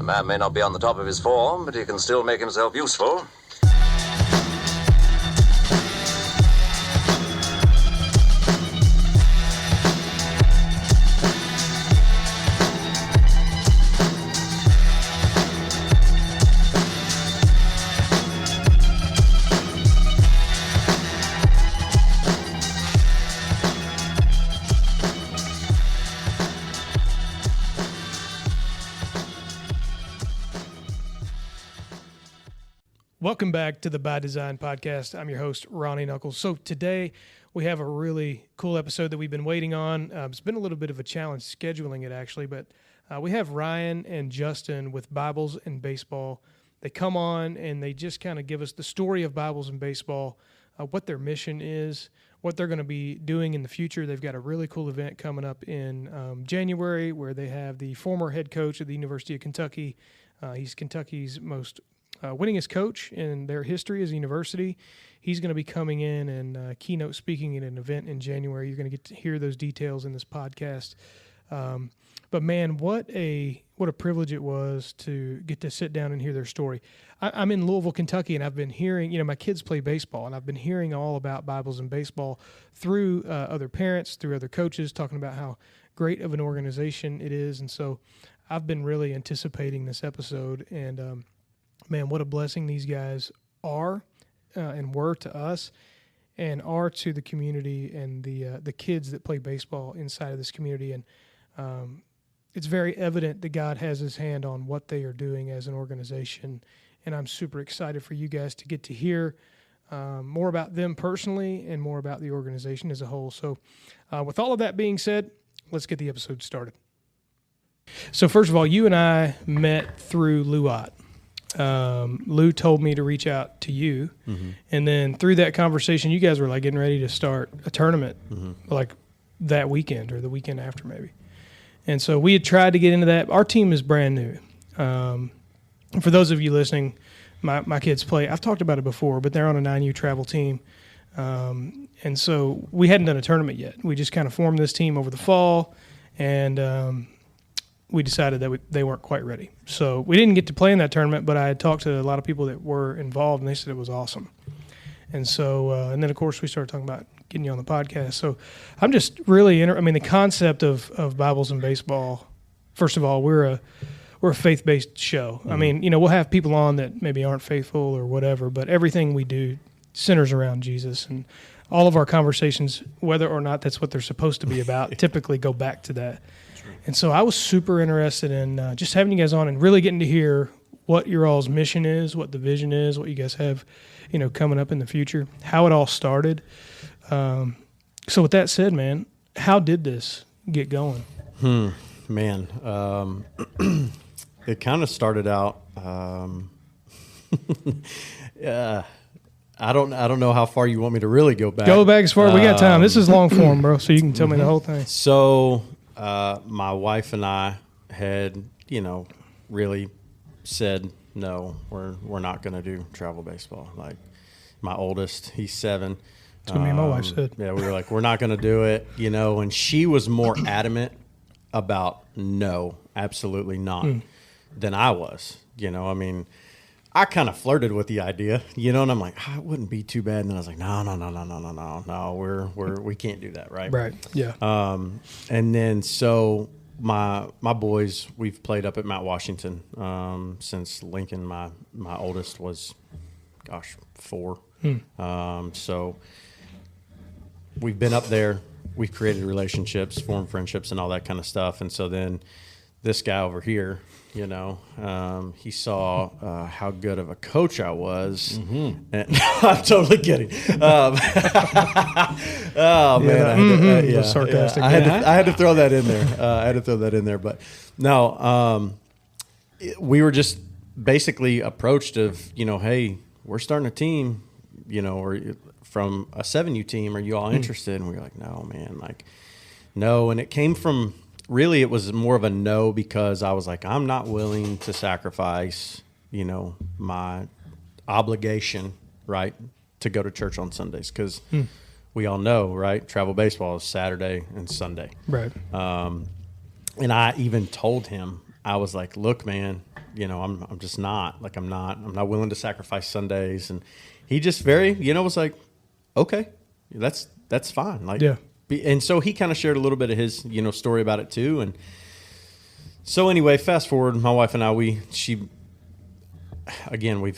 man may not be on the top of his form, but he can still make himself useful. Welcome back to the By Design podcast. I'm your host, Ronnie Knuckles. So today we have a really cool episode that we've been waiting on. It's been a little bit of a challenge scheduling it, actually, but we have Ryan and Justin with Bibles and Baseball. They come on and they just kind of give us the story of Bibles and Baseball, what their mission is, what they're going to be doing in the future. They've got a really cool event coming up in January where they have the former head coach of the University of Kentucky. He's Kentucky's most winningest coach in their history as a university. He's going to be coming in and keynote speaking at an event in January. You're going to get to hear those details in this podcast. But man, what a privilege it was to get to sit down and hear their story. I'm in Louisville, Kentucky, and I've been hearing, my kids play baseball, and I've been hearing all about Bibles and baseball through other parents, through other coaches, talking about how great of an organization it is. And so I've been really anticipating this episode, and man, what a blessing these guys are and were to us and are to the community and the kids that play baseball inside of this community. And it's very evident that God has his hand on what they are doing as an organization. And I'm super excited for you guys to get to hear more about them personally and more about the organization as a whole. So with all of that being said, let's get the episode started. So first of all, you and I met through Lou Ott. Lou told me to reach out to you, and then through that conversation, you guys were like getting ready to start a tournament, like that weekend or the weekend after maybe. And so we had tried to get into that. Our team is brand new. For those of you listening, my kids play. I've talked about it before, but they're on a 9U travel team, and so we hadn't done a tournament yet. We just kind of formed this team over the fall, and we decided that they weren't quite ready. So we didn't get to play in that tournament, but I had talked to a lot of people that were involved, and they said it was awesome. And so, and then, of course, we started talking about getting you on the podcast. So I'm just really the concept of Bibles and baseball, first of all, we're a faith-based show. We'll have people on that maybe aren't faithful or whatever, but everything we do centers around Jesus. And all of our conversations, whether or not that's what they're supposed to be about, typically go back to that. And so I was super interested in just having you guys on and really getting to hear what your all's mission is, what the vision is, what you guys have, coming up in the future, how it all started. So with that said, man, how did this get going? Man, it kind of started out. I don't know how far you want me to really go back. Go back as far as we got time. This is long form, bro, so you can tell me the whole thing. So my wife and I had, really said, no, we're not going to do travel baseball. Like my oldest, he's 7. That's what me and my wife said. Yeah, we were like, we're not going to do it, and she was more adamant about no, absolutely not than I was. I kind of flirted with the idea, and I'm like, it wouldn't be too bad. And then I was like, no, we can't do that, right? Right. Yeah. And then so my boys, we've played up at Mount Washington since Lincoln, my oldest, was, 4. So we've been up there. We've created relationships, formed friendships, and all that kind of stuff. And so then this guy over here, he saw how good of a coach I was. And, I'm totally kidding. Oh man, sarcastic. I had to throw that in there. But no, we were just basically approached of, hey, we're starting a team, or from a 7U team. Are you all interested? And we were like, no, man, no. And it came from. Really, it was more of a no because I was like, I'm not willing to sacrifice, my obligation, right, to go to church on Sundays because we all know, right, travel baseball is Saturday and Sunday. Right. And I even told him, I was like, look, man, I'm just not. Like, I'm not willing to sacrifice Sundays. And he just very, was like, okay, that's fine. Like, yeah. And so he kind of shared a little bit of his, story about it too. And so anyway, fast forward, my wife and I, we've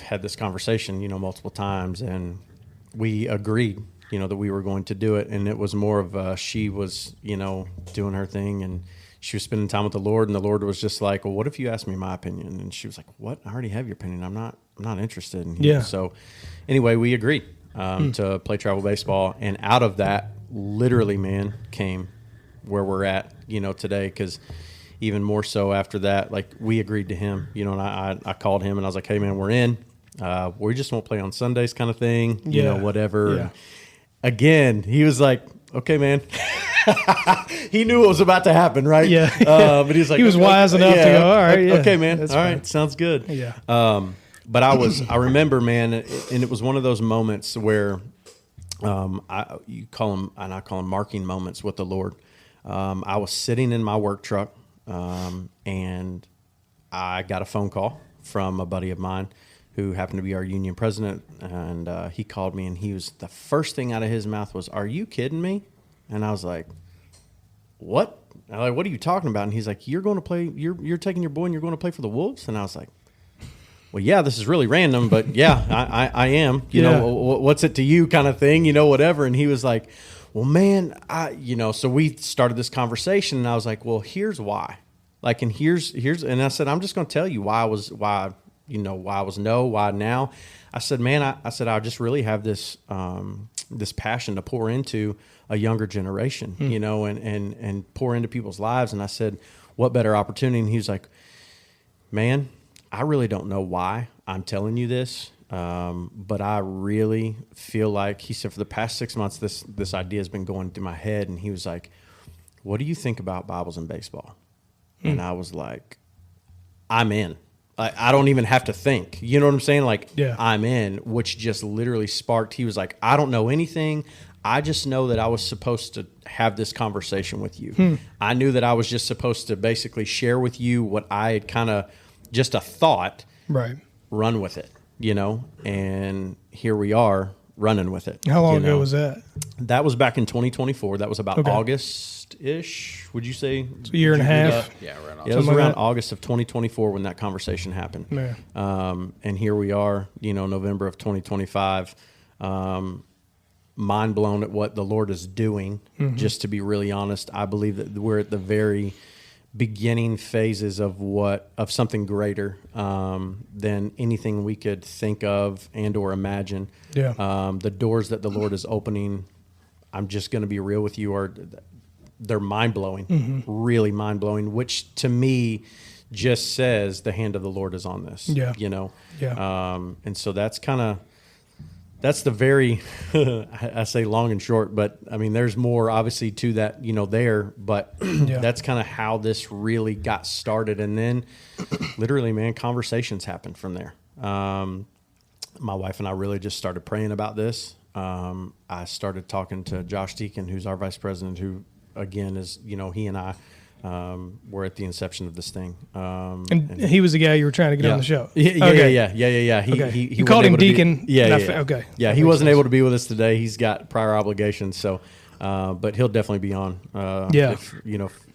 had this conversation, multiple times, and we agreed, that we were going to do it. And it was more of she was, doing her thing, and she was spending time with the Lord, and the Lord was just like, well, what if you asked me my opinion? And she was like, what? I already have your opinion. I'm not interested in you. Yeah. So anyway, we agreed to play travel baseball. And out of that, literally, man, came where we're at, today. Because even more so after that, like, we agreed to him, and I called him and I was like, hey, man, we're in. We just won't play on Sundays kind of thing, whatever. Yeah. And again, he was like, okay, man. He knew what was about to happen, right? Yeah. But he was like, he was wise enough to go, all right, yeah. Okay, man. That's all fine. right. Sounds good. Yeah. But I remember, man, and it was one of those moments where I call them marking moments with the Lord. I was sitting in my work truck, and I got a phone call from a buddy of mine who happened to be our union president, and he called me, and the first thing out of his mouth was, "Are you kidding me?" And I was like, "What?" I'm like, "What are you talking about?" And he's like, "You're going to play. You're taking your boy and you're going to play for the Wolves." And I was like, "Well, yeah, this is really random, but yeah, I am. You know, what's it to you, kind of thing. Whatever." And he was like, "Well, man, So we started this conversation, and I was like, "Well, here's why. Like, and here's." And I said, "I'm just going to tell you why now." I said, "Man, I just really have this this passion to pour into a younger generation, and pour into people's lives." And I said, "What better opportunity?" And he was like, "Man, I really don't know why I'm telling you this, but I really feel like," he said, "for the past 6 months, this idea has been going through my head." And he was like, "What do you think about Bibles and baseball?" And I was like, "I'm in. I don't even have to think." You know what I'm saying? Like, yeah. I'm in, which just literally sparked. He was like, "I don't know anything. I just know that I was supposed to have this conversation with you. I knew that I was just supposed to basically share with you what I had kind of just a thought, right? Run with it, and here we are running with it." How long ago was that? That was back in 2024. That was about August-ish, would you say? It's a year and a half. Yeah, right on. Yeah, it was around August of 2024 when that conversation happened. Yeah. And here we are, November of 2025, mind blown at what the Lord is doing. Just to be really honest, I believe that we're at the very beginning phases of something greater than anything we could think of and or imagine. Yeah. The doors that the Lord is opening, I'm just going to be real with you, they're mind-blowing, really mind-blowing, which to me just says the hand of the Lord is on this. Yeah. Yeah. And so that's the very, I say long and short, but I mean, there's more obviously to that, there, but that's kind of how this really got started. And then literally, man, conversations happened from there. My wife and I really just started praying about this. I started talking to Josh Deacon, who's our vice president, who again is, he and I, we're at the inception of this thing. And he was the guy you were trying to get on the show. Yeah. He you called him Deacon. Okay. Yeah, he wasn't able to be with us today. He's got prior obligations. So, but he'll definitely be on.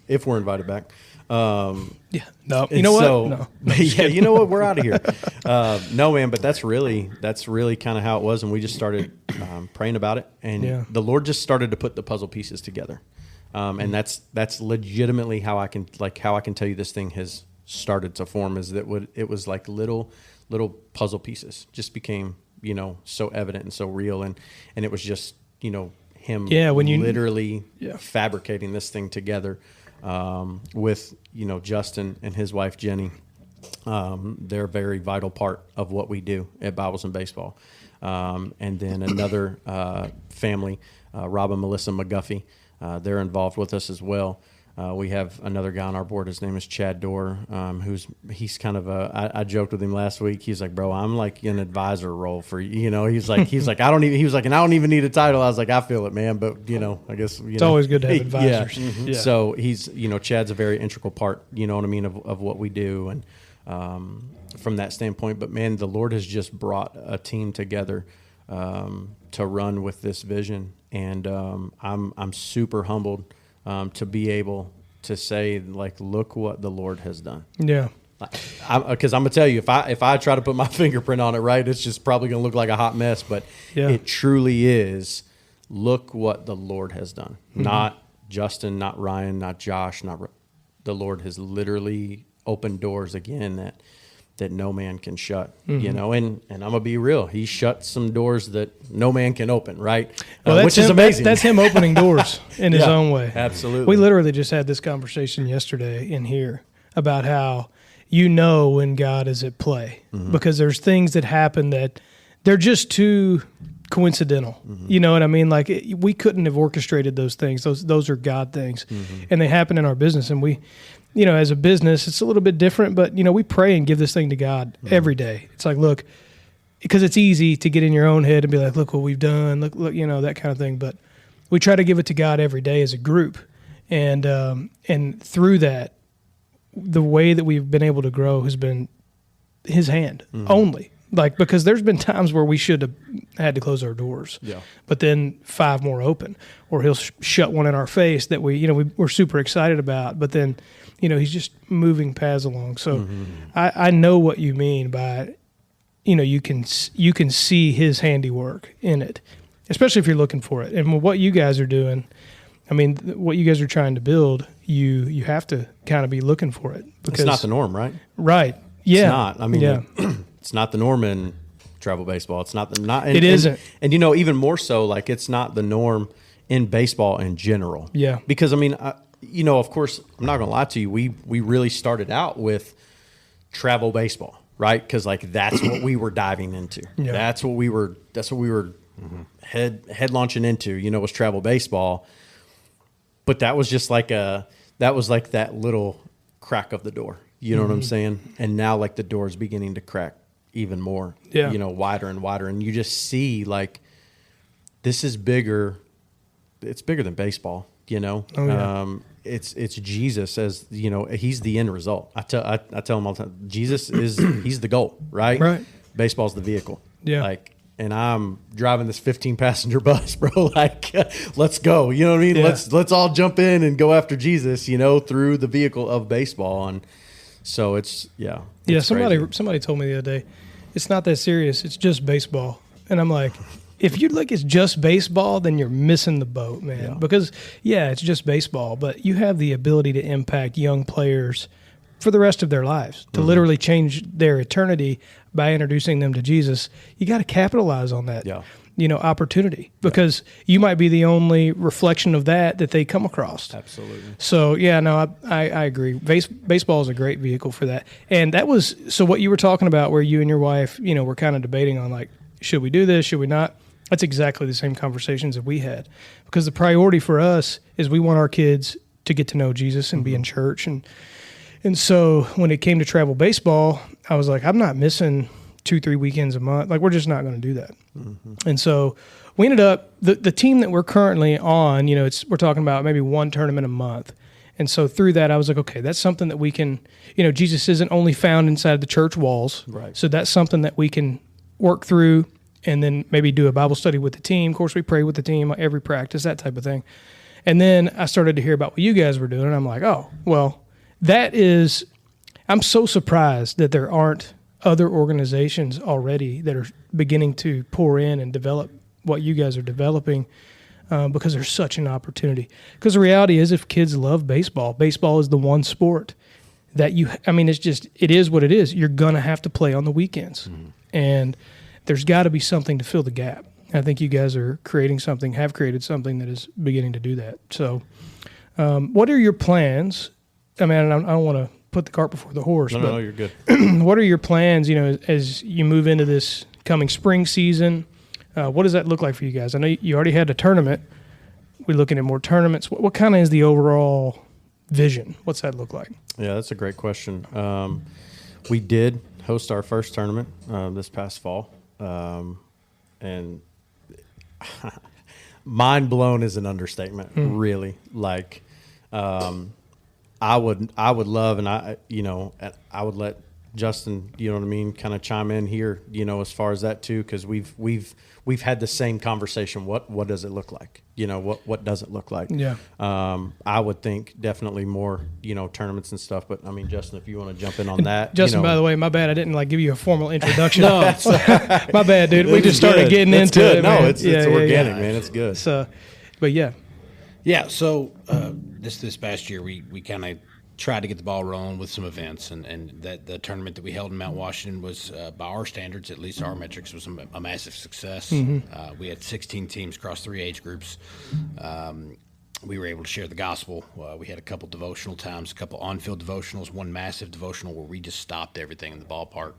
If we're invited back. Yeah. No. You know what? No. Yeah. You know what? We're out of here. No, man. But that's really kind of how it was, and we just started praying about it, and the Lord just started to put the puzzle pieces together. And that's legitimately how I can tell you this thing has started to form, is that it was like little puzzle pieces just became, so evident and so real. And it was just, him literally fabricating this thing together, with, Justin and his wife, Jenny. They're a very vital part of what we do at Bibles and Baseball. And then another, family, Rob and Melissa McGuffey. They're involved with us as well. We have another guy on our board. His name is Chad Dorr, he's kind of I joked with him last week. He's like, "Bro, I'm like an advisor role for you." He's like, "I don't even need a title." I was like, "I feel it, man." But, I guess, it's always good to have advisors. Yeah. So he's, Chad's a very integral part, of what we do. from that standpoint. But man, the Lord has just brought a team together to run with this vision, and I'm super humbled to be able to say, like, look what the Lord has done. Yeah. Because I'm gonna tell you, if I try to put my fingerprint on it, right, it's just probably gonna look like a hot mess. But it truly is. Look what the Lord has done. Not Justin, not Ryan, not Josh, the Lord has literally opened doors again that no man can shut. You know, and I'm gonna be real. He shut some doors that no man can open, right? Well, which is amazing. That's him opening doors in his own way. Absolutely. We literally just had this conversation yesterday in here about how you know when God is at play because there's things that happen that they're just too coincidental. You know what I mean? Like we couldn't have orchestrated those things. Those are God things, and they happen in our business. And we, you know, as a business, it's a little bit different. But you know, we pray and give this thing to God every day. It's like, look, because it's easy to get in your own head and be like, look what we've done. Look, you know, that kind of thing. But we try to give it to God every day as a group, and through that, the way that we've been able to grow has been His hand only. Like, because there's been times where we should have had to close our doors, but then 5 more open, or He'll shut one in our face that we're super excited about, but then, you know, He's just moving paths along. So I know what you mean by, you know, you can see His handiwork in it, especially if you're looking for it. And what you guys are doing, I mean, what you guys are trying to build, you have to kind of be looking for it. Because it's not the norm, right? Right. Yeah. It's not. I mean, it's not the norm in travel baseball. It's not. It isn't. And you know, even more so, like it's not the norm in baseball in general. Yeah. Because I mean, you know, of course, I'm not going to lie to you. We really started out with travel baseball, right? Because like that's what we were diving into. Yeah. That's what we were head launching into. You know, was travel baseball. But that was just like that little crack of the door. You know what I'm saying? And now like the door is beginning to crack even more, you know, wider and wider. And you just see like, this is bigger. It's bigger than baseball, you know? Oh, yeah. It's Jesus as, you know, He's the end result. I tell him all the time, Jesus He's the goal, right? Right. Baseball's the vehicle. Yeah. Like, and I'm driving this 15-passenger bus, bro. Like, let's go. You know what I mean? Yeah. Let's all jump in and go after Jesus, you know, through the vehicle of baseball. And so it's somebody told me the other day, it's not that serious. It's just baseball. And I'm like, if you like it's just baseball, then you're missing the boat, man. Yeah. Because it's just baseball, but you have the ability to impact young players for the rest of their lives, to literally change their eternity by introducing them to Jesus. You got to capitalize on that. You know, opportunity, because you might be the only reflection of that they come across. Absolutely. So, I agree. Baseball is a great vehicle for that. And that was, so what you were talking about where you and your wife, you know, were kind of debating on like, should we do this? Should we not? That's exactly the same conversations that we had, because the priority for us is we want our kids to get to know Jesus and be in church. And so when it came to travel baseball, I was like, I'm not missing 2-3 weekends a month. Like, we're just not going to do that. And so we ended up, the team that we're currently on, you know, we're talking about maybe 1 tournament a month. And so through that, I was like, okay, that's something that we can, you know, Jesus isn't only found inside the church walls. Right. So that's something that we can work through and then maybe do a Bible study with the team. Of course, we pray with the team every practice, that type of thing. And then I started to hear about what you guys were doing, and I'm like, oh, well, I'm so surprised that there aren't other organizations already that are beginning to pour in and develop what you guys are developing, because there's such an opportunity. Because the reality is, if kids love baseball, baseball is the one sport that it is what it is. You're going to have to play on the weekends. And there's got to be something to fill the gap. I think you guys are have created something that is beginning to do that. So what are your plans? I mean, I don't want to put the cart before the horse. No, you're good. What are your plans, you know, as you move into this coming spring season? What does that look like for you guys? I know you already had a tournament. We're looking at more tournaments. What kind of is the overall vision? What's that look like? Yeah, that's a great question. We did host our first tournament this past fall. And mind blown is an understatement, really. Like, I would love, and I would let Justin, you know what I mean, kind of chime in here, you know, as far as that too, because we've had the same conversation. What does it look like? You know, what does it look like? Yeah. I would think definitely more, you know, tournaments and stuff. But I mean, Justin, if you want to jump in on that, Justin, you know, by the way, my bad. I didn't give you a formal introduction. No, my bad, dude. We just started getting it's into good. it. No, Man. it's organic, man. It's good. So, but yeah. Yeah, so this past year we kind of tried to get the ball rolling with some events, and that the tournament that we held in Mount Washington was, by our standards, at least our metrics, was a massive success. We had 16 teams across 3 age groups. We were able to share the gospel. We had a couple devotional times, a couple on-field devotionals, one massive devotional where we just stopped everything in the ballpark.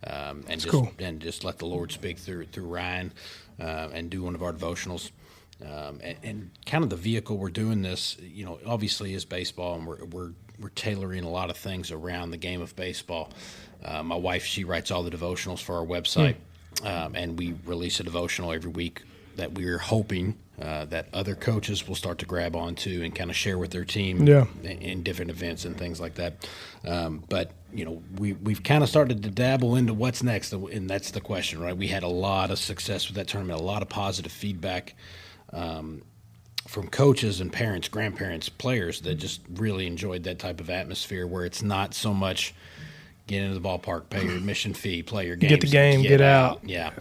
And just let the Lord speak through Ryan and do one of our devotionals. And kind of the vehicle we're doing this, you know, obviously is baseball, and we're tailoring a lot of things around the game of baseball. My wife, she writes all the devotionals for our website, and we release a devotional every week that we're hoping that other coaches will start to grab onto and kind of share with their team in different events and things like that. But you know, we've kind of started to dabble into what's next, and that's the question, right? We had a lot of success with that tournament, a lot of positive feedback from coaches and parents, grandparents, players that just really enjoyed that type of atmosphere where it's not so much get into the ballpark, pay your admission fee, play your games, get the game, get out. Yeah,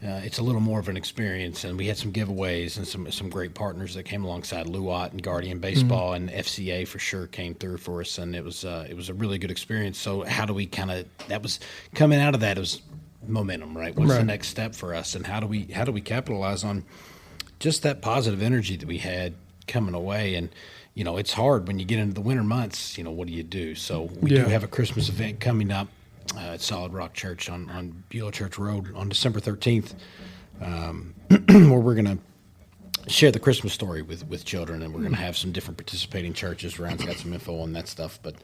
it's a little more of an experience, and we had some giveaways and some great partners that came alongside. Luot and Guardian Baseball and FCA for sure came through for us, and it was a really good experience. So how do we that was coming out of that, it was momentum, right? What's the next step for us, and how do we capitalize on just that positive energy that we had coming away? And you know, it's hard when you get into the winter months. You know, what do you do? So we do have a Christmas event coming up at Solid Rock Church on Beulah Church Road on December 13th, where we're going to share the Christmas story with children, and we're going to have some different participating churches. Ryan's got some info on that stuff, but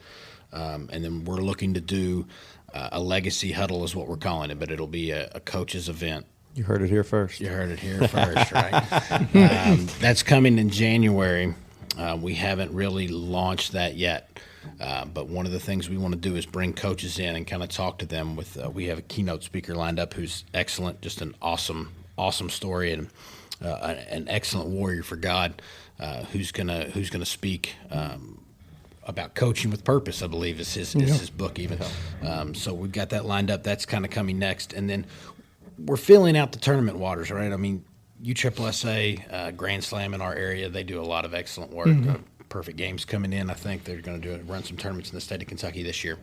and then we're looking to do a legacy huddle is what we're calling it, but it'll be a coach's event. You heard it here first. You heard it here first, right? That's coming in January. We haven't really launched that yet, but one of the things we want to do is bring coaches in and kind of talk to them. We have a keynote speaker lined up who's excellent, just an awesome story, and an excellent warrior for God, who's gonna speak about coaching with purpose, I believe is his book even. So we've got that lined up. That's kind of coming next, and then we're filling out the tournament waters, right? I mean, USSSA, Grand Slam in our area, they do a lot of excellent work. Perfect Games coming in. I think they're going to run some tournaments in the state of Kentucky this year.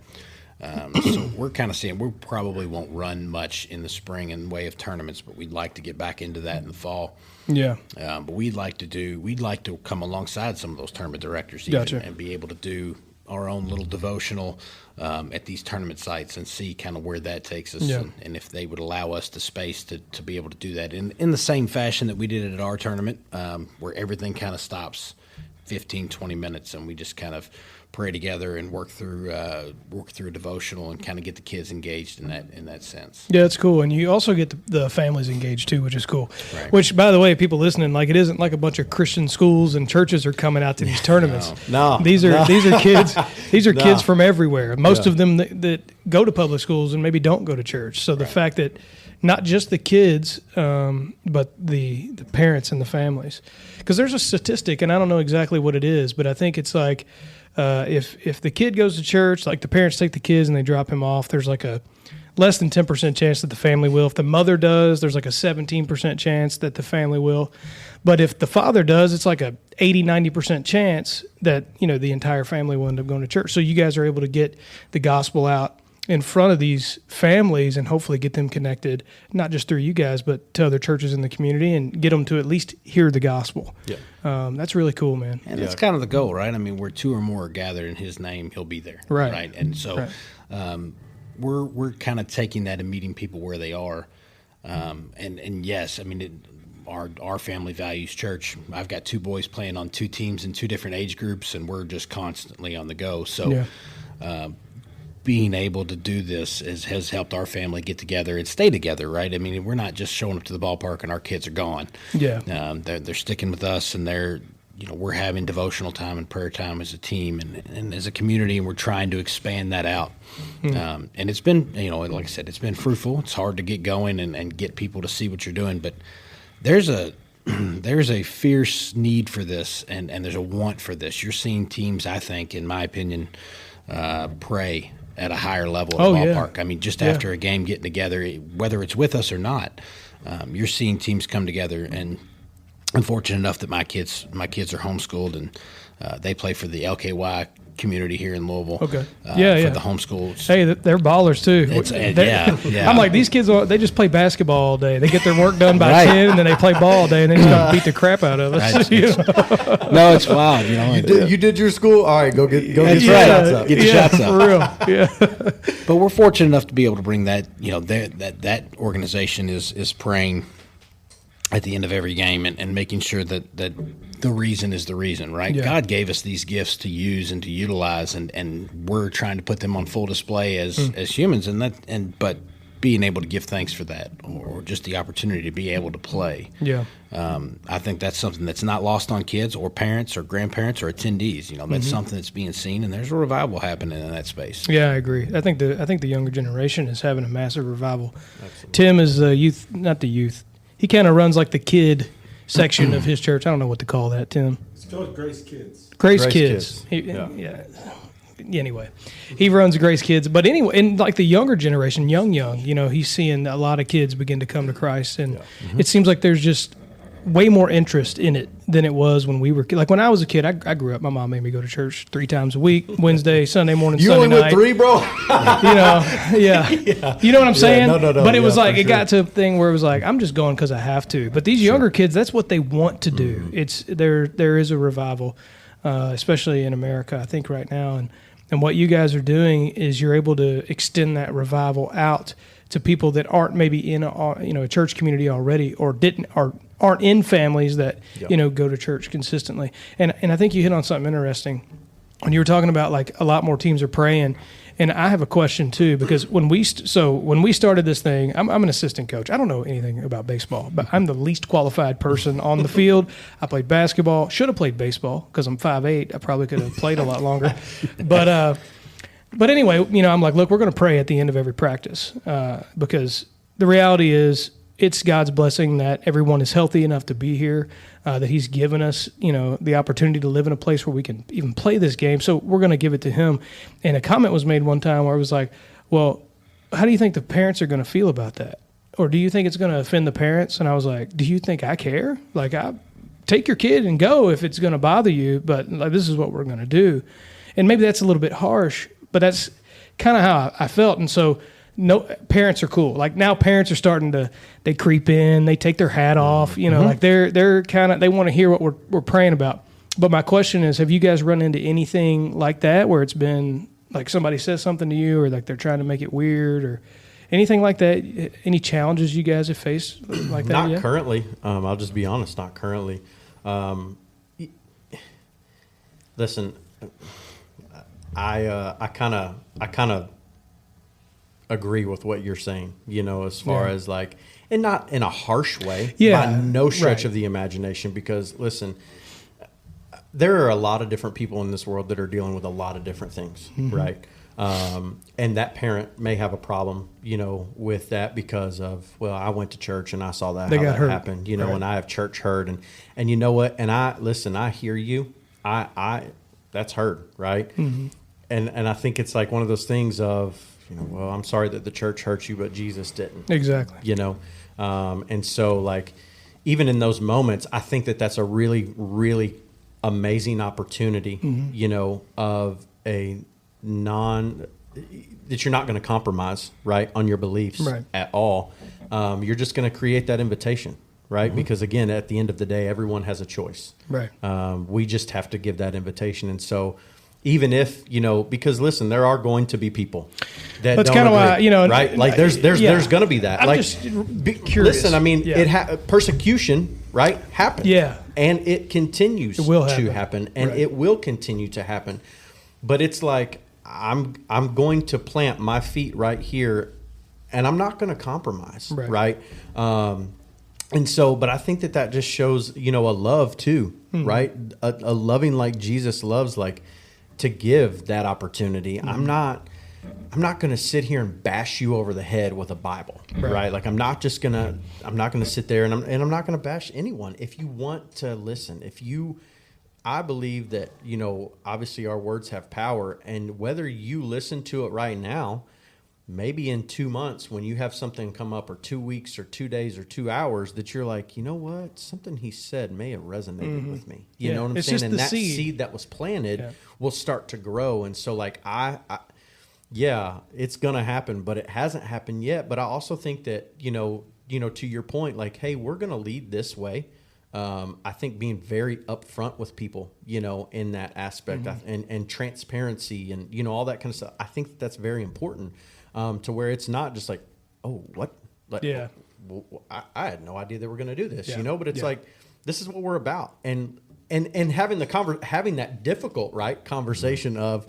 So we're kind of seeing, we probably won't run much in the spring in the way of tournaments, but we'd like to get back into that in the fall. Yeah. But we'd like to come alongside some of those tournament directors even, and be able to do our own little devotional at these tournament sites and see kind of where that takes us, and if they would allow us the space to be able to do that in the same fashion that we did it at our tournament, where everything kind of stops 15, 20 minutes, and we just kind of pray together and work through a devotional and kind of get the kids engaged in that sense. Yeah, it's cool, and you also get the families engaged too, which is cool. Right. Which, by the way, people listening, it isn't like a bunch of Christian schools and churches are coming out to these tournaments. No. These are kids. These are kids from everywhere. Most of them that go to public schools and maybe don't go to church. So the fact that not just the kids, but the parents and the families, because there's a statistic, and I don't know exactly what it is, but I think it's like. If the kid goes to church, like the parents take the kids and they drop him off, there's like a less than 10% chance that the family will. If the mother does, there's like a 17% chance that the family will. But if the father does, it's like a 80-90% chance that, the entire family will end up going to church. So you guys are able to get the gospel out in front of these families and hopefully get them connected, not just through you guys, but to other churches in the community, and get them to at least hear the gospel. Yeah. That's really cool, man. And that's kind of the goal, right? I mean, where 2 or more are gathered in his name, he'll be there. Right. And so we're kind of taking that and meeting people where they are. And yes, I mean, our family values church. I've got 2 boys playing on 2 teams in 2 different age groups, and we're just constantly on the go. So being able to do this has helped our family get together and stay together, right? I mean, we're not just showing up to the ballpark and our kids are gone. Yeah. They're sticking with us, and they're we're having devotional time and prayer time as a team and as a community, and we're trying to expand that out. And it's been, like I said, it's been fruitful. It's hard to get going and get people to see what you're doing, but there's a fierce need for this, and there's a want for this. You're seeing teams, I think, in my opinion, pray at a higher level at the ballpark. I mean, just after a game, getting together, whether it's with us or not, you're seeing teams come together. And I'm fortunate enough that my kids are homeschooled, and they play for the LKY community here in Louisville. Okay. For the homeschools. Hey, they're ballers too. I'm like, these kids, they just play basketball all day. They get their work done by 10, and then they play ball all day, and then just beat the crap out of us. No, it's wild. You did your school. All right, go get your shots up. Get your shots up. For real. Yeah. But we're fortunate enough to be able to bring that. That organization is praying at the end of every game and making sure that the reason is the reason, right? Yeah. God gave us these gifts to use and to utilize, and we're trying to put them on full display as humans, but being able to give thanks for that, or just the opportunity to be able to play. Yeah. I think that's something that's not lost on kids or parents or grandparents or attendees. That's something that's being seen, and there's a revival happening in that space. Yeah, I agree. I think the younger generation is having a massive revival. Absolutely. Tim is not the youth. He kind of runs like the kid section of his church. I don't know what to call that, Tim. It's called Grace Kids. Grace Kids. Anyway, he runs Grace Kids. But anyway, and like the younger generation, young, he's seeing a lot of kids begin to come to Christ. And it seems like there's just way more interest in it than it was when we were like when I was a kid. I grew up. My mom made me go to church 3 times a week: Wednesday, Sunday morning, you Sunday only night. went 3, bro. You know what I'm saying? No. But it was like it got to a thing where it was like I'm just going because I have to. But these younger kids, that's what they want to do. It's there is a revival, especially in America, I think right now, and what you guys are doing is you're able to extend that revival out to people that aren't maybe in a church community already, or aren't in families that go to church consistently. And I think you hit on something interesting when you were talking about like a lot more teams are praying. And I have a question too, because when we started this thing, I'm an assistant coach. I don't know anything about baseball, but I'm the least qualified person on the field. I played basketball, should have played baseball because I'm 5'8". I probably could have played a lot longer. But anyway, I'm like, look, we're going to pray at the end of every practice because the reality is it's God's blessing that everyone is healthy enough to be here, that he's given us, the opportunity to live in a place where we can even play this game. So we're going to give it to him. And a comment was made one time where it was like, well, how do you think the parents are going to feel about that? Or do you think it's going to offend the parents? And I was like, do you think I care? Like, take your kid and go if it's going to bother you, but like, this is what we're going to do. And maybe that's a little bit harsh, but that's kind of how I felt. And so no, parents are cool. Like now parents are starting to, they creep in, they take their hat off, like they're kind of, they want to hear what we're praying about. But my question is, have you guys run into anything like that where it's been like somebody says something to you or like they're trying to make it weird or anything like that? Any challenges you guys have faced like that? Not currently. I'll just be honest, not currently. Listen, I kind of agree with what you're saying, as far as like, and not in a harsh way, by no stretch of the imagination, because listen, there are a lot of different people in this world that are dealing with a lot of different things, right? And that parent may have a problem, with that because of, well, I went to church and I saw that, how that happened, and I have church hurt, and you know what? And I hear you. I that's hurt, right? And I think it's like one of those things of, well, I'm sorry that the church hurt you, but Jesus didn't. Exactly. And so like, even in those moments, I think that that's a really, really amazing opportunity, of that you're not going to compromise, right, on your beliefs at all. You're just going to create that invitation, right? Because again, at the end of the day, everyone has a choice. Right. We just have to give that invitation. And so even if, because listen, there are going to be people that that's don't kind of agree, why, right? Like there's going to be that. I'm like, just curious. Listen, I mean, persecution, right, happens. Yeah. And it continues to happen, and Right. it will continue to happen. But it's like, I'm going to plant my feet right here, and I'm not going to compromise, right? And so, but I think that just shows, a love too, right? A loving like Jesus loves, like to give that opportunity. I'm not going to sit here and bash you over the head with a Bible, right? Like I'm not going to sit there and I'm not going to bash anyone. If you want to listen, I believe that, obviously our words have power, and whether you listen to it right now, maybe in 2 months when you have something come up, or 2 weeks or 2 days or 2 hours, that you're like, you know what, something he said may have resonated with me. You know what I'm saying? And that seed that was planted will start to grow. And so like yeah, it's going to happen, but it hasn't happened yet. But I also think that, to your point, like, hey, we're going to lead this way. I think being very upfront with people, in that aspect, and transparency and, all that kind of stuff. I think that's very important, to where it's not just like, oh, what? Like, I had no idea they were going to do this, but it's like, this is what we're about. And having having that difficult, right, conversation of,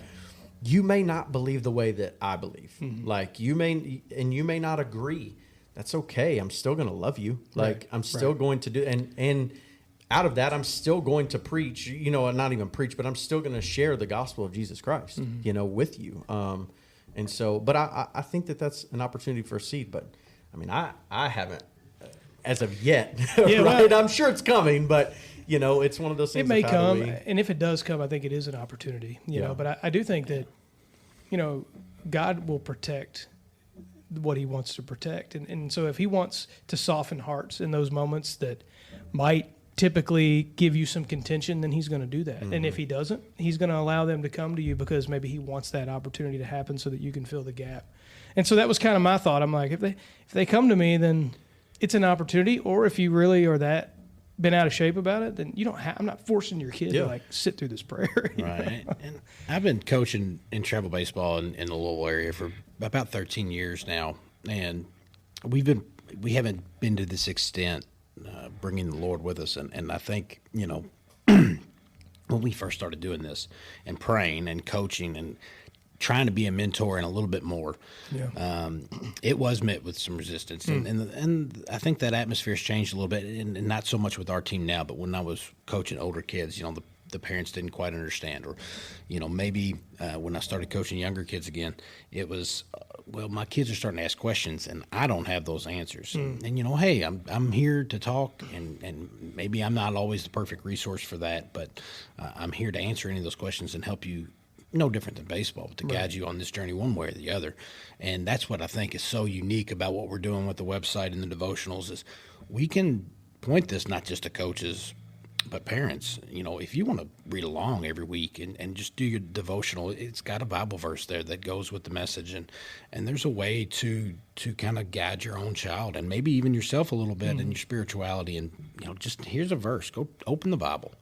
you may not believe the way that I believe. Like you may not agree. That's okay. I'm still going to love you. Like I'm still going to do, and out of that, I'm still going to preach, not even preach, but I'm still going to share the gospel of Jesus Christ, with you. And so, but I think that that's an opportunity for a seed, but I mean, I haven't as of yet, right? Well, I'm sure it's coming, but it's one of those things. It may come. And if it does come, I think it is an opportunity, you know, but I do think that, God will protect what he wants to protect. And so if he wants to soften hearts in those moments that might typically give you some contention, then he's going to do that. And if he doesn't, he's going to allow them to come to you because maybe he wants that opportunity to happen so that you can fill the gap. And so that was kind of my thought. I'm like, if they come to me, then it's an opportunity. Or if you really are that been out of shape about it, then you don't have, I'm not forcing your kid to like sit through this prayer. Right. And I've been coaching in travel baseball in the Louisville area for about 13 years now. And we haven't been to this extent, bringing the Lord with us. And I think, when we first started doing this and praying and coaching and trying to be a mentor and a little bit more, it was met with some resistance. And I think that atmosphere's changed a little bit, and not so much with our team now, but when I was coaching older kids, the parents didn't quite understand. Or, maybe when I started coaching younger kids again, it was, my kids are starting to ask questions, and I don't have those answers. And hey, I'm here to talk, and maybe I'm not always the perfect resource for that, but I'm here to answer any of those questions and help you. No different than baseball, but to guide you on this journey one way or the other. And that's what I think is so unique about what we're doing with the website and the devotionals is we can point this not just to coaches, but parents. If you want to read along every week and just do your devotional, it's got a Bible verse there that goes with the message. And there's a way to kind of guide your own child and maybe even yourself a little bit in your spirituality. And, just here's a verse. Go open the Bible.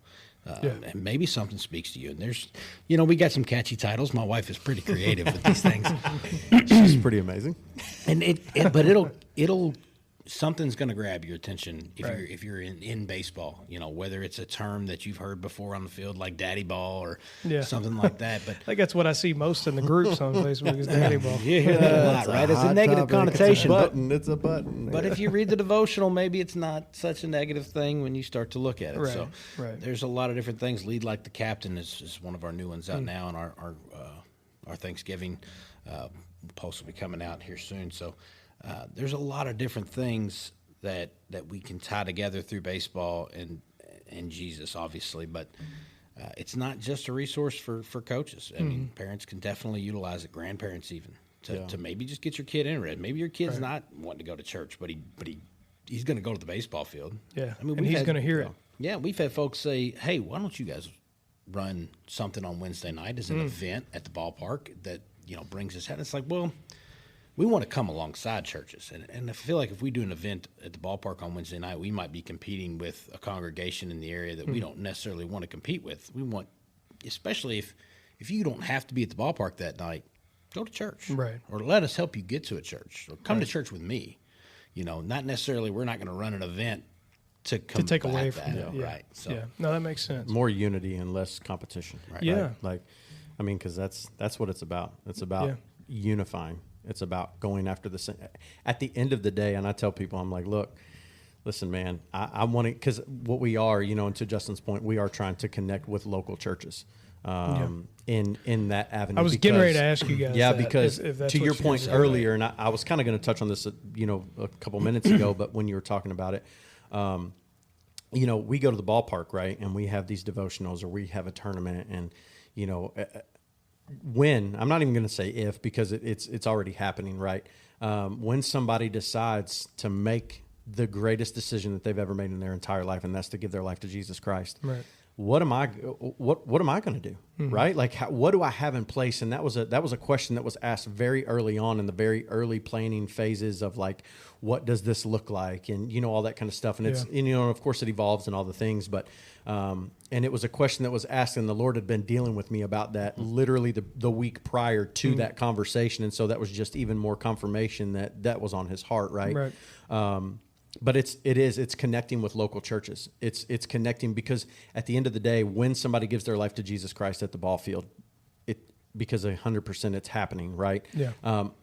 And maybe something speaks to you. And there's, we got some catchy titles. My wife is pretty creative with these things. She's pretty amazing. And but it'll something's going to grab your attention if you're in baseball. Whether it's a term that you've heard before on the field, like daddy ball or something like that. But I think that's what I see most in the groups on Facebook is daddy ball. You hear that a lot, right? It's a negative connotation. It's a button. But if you read the devotional, maybe it's not such a negative thing when you start to look at it. Right, so right. There's a lot of different things. Lead Like the Captain is one of our new ones out now, and our Thanksgiving post will be coming out here soon. So there's a lot of different things that we can tie together through baseball and Jesus, obviously, but it's not just a resource for coaches. I mean, parents can definitely utilize it, grandparents even, to maybe just get your kid interested. Maybe your kid's not wanting to go to church, but he's going to go to the baseball field. Yeah, I mean, and he's going to hear it. Yeah, we've had folks say, hey, why don't you guys run something on Wednesday night as an event at the ballpark that, brings us out. It's like, well, we want to come alongside churches. And I feel like if we do an event at the ballpark on Wednesday night, we might be competing with a congregation in the area that we don't necessarily want to compete with. We want, especially if you don't have to be at the ballpark that night, go to church. Right. Or let us help you get to a church. Or come to church with me. Not necessarily we're not going to run an event to take away from that. Yeah. Right. So. Yeah. No, that makes sense. More unity and less competition. Right. Yeah. Right? Because that's what it's about. It's about unifying. It's about going after the same. At the end of the day, and I tell people, I'm like, look, listen, man, I'm wanting, because what we are, and to Justin's point, we are trying to connect with local churches in that avenue. I was getting ready to ask you guys. Yeah, that, because if that's to what your you points guys are. earlier, and I was kind of going to touch on this, a couple minutes ago, but when you were talking about it, we go to the ballpark, right, and we have these devotionals, or we have a tournament, and when, I'm not even going to say if, because it's already happening, right? When somebody decides to make the greatest decision that they've ever made in their entire life, and that's to give their life to Jesus Christ. Right. What am I going to do? Right? Like, what do I have in place? And that was a question that was asked very early on in the very early planning phases of, like, what does this look like? And, all that kind of stuff. And it's, of course it evolves and all the things, but, and it was a question that was asked, and the Lord had been dealing with me about that literally the week prior to that conversation. And so that was just even more confirmation that was on his heart. Right. But it's connecting with local churches. It's connecting, because at the end of the day, when somebody gives their life to Jesus Christ at the ball field, because 100% it's happening, right? Yeah.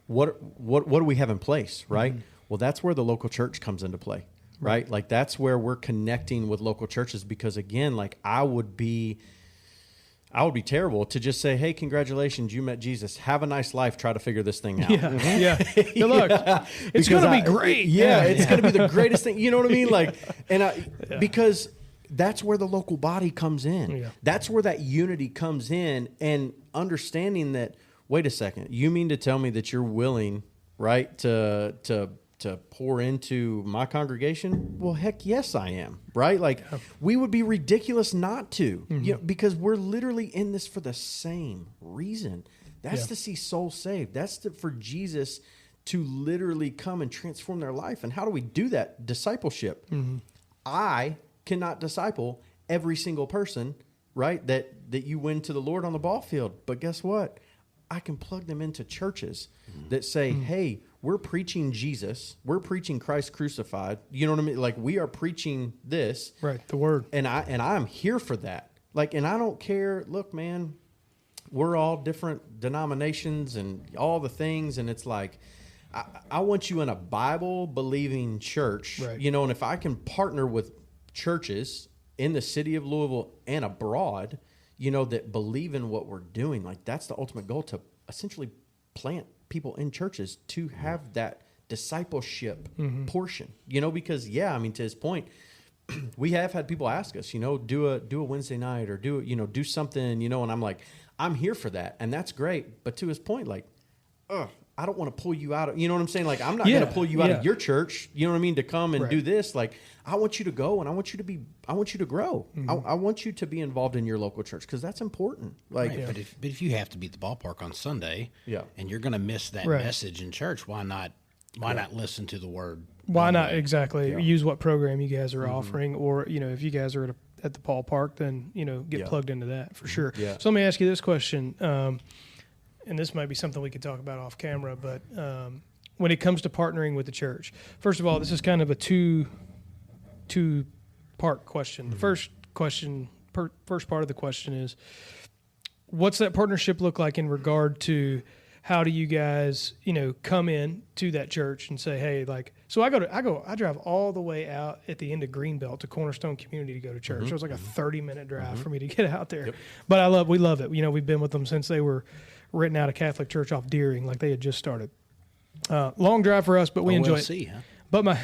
What do we have in place, right? Well, that's where the local church comes into play, right? Like, that's where we're connecting with local churches, because again, like, I would be terrible to just say, hey, congratulations, you met Jesus. Have a nice life. Try to figure this thing out. Yeah. Good luck. It's going to be great. It's going to be the greatest thing. You know what I mean? Like, because that's where the local body comes in. Yeah. That's where that unity comes in, and understanding that, wait a second, you mean to tell me that you're willing, right, to pour into my congregation? Well, heck yes, I am. Right? Like, we would be ridiculous not to, because we're literally in this for the same reason. That's to see souls saved. That's for Jesus to literally come and transform their life. And how do we do that? Discipleship. I cannot disciple every single person, right, that you win to the Lord on the ball field. But guess what? I can plug them into churches that say, hey, we're preaching Jesus. We're preaching Christ crucified. You know what I mean? Like, we are preaching this. Right, the word. And I'm here for that. Like, and I don't care. Look, man, we're all different denominations and all the things. And it's like, I want you in a Bible-believing church. Right. And if I can partner with churches in the city of Louisville and abroad, that believe in what we're doing, like, that's the ultimate goal, to essentially plant people in churches to have that discipleship portion, because to his point, we have had people ask us, do a Wednesday night, or do something, and I'm like, I'm here for that. And that's great. But to his point, like, I don't want to pull you out of, you know what I'm saying? Like, I'm not going to pull you out of your church, you know what I mean, to come and do this. Like, I want you to go, and I want you to grow. I want you to be involved in your local church, because that's important. Like, but if you have to be at the ballpark on Sunday, and you're going to miss that Right. message in church, why not listen to the word? Why not exactly use what program you guys are offering, or if you guys are at the ballpark, then get plugged into that for sure. Yeah. So let me ask you this question, and this might be something we could talk about off camera, but when it comes to partnering with the church, first of all, this is kind of a two-part question. The first part of the question is, what's that partnership look like in regard to how do you guys, come in to that church and say, hey, like, so I drive all the way out at the end of Greenbelt to Cornerstone Community to go to church. It was like a 30-minute drive for me to get out there. Yep. But we love it. We've been with them since they were written out of Catholic Church off Deering, like they had just started. Long drive for us, but we enjoy it. Huh? But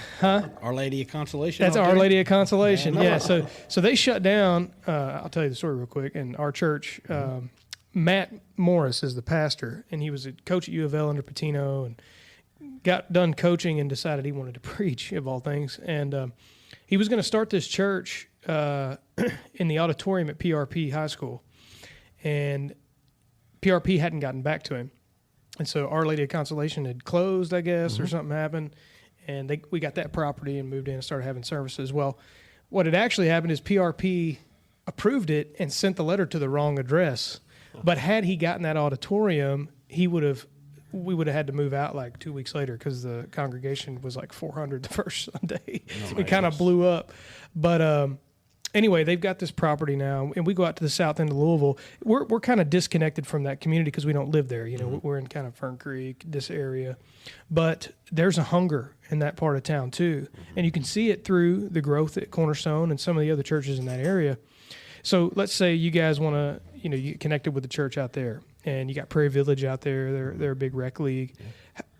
Our Lady of Consolation. That's Our Lady of Consolation. Yeah. So they shut down. I'll tell you the story real quick. And our church, Matt Morris is the pastor, and he was a coach at U of L under Patino, and got done coaching and decided he wanted to preach, of all things. And he was going to start this church in the auditorium at PRP High School, and PRP hadn't gotten back to him. And so Our Lady of Consolation had closed, I guess, or something happened, and we got that property and moved in and started having services. Well, what had actually happened is PRP approved it and sent the letter to the wrong address. But had he gotten that auditorium, we would have had to move out like 2 weeks later, because the congregation was like 400 the first Sunday. It kind of blew up. But anyway, they've got this property now, and we go out to the south end of Louisville. We're kind of disconnected from that community because we don't live there. You know, we're in kind of Fern Creek, this area. But there's a hunger in that part of town too, and you can see it through the growth at Cornerstone and some of the other churches in that area. So let's say you guys want to, you know, you get connected with the church out there, and you got Prairie Village out there. They're a big rec league.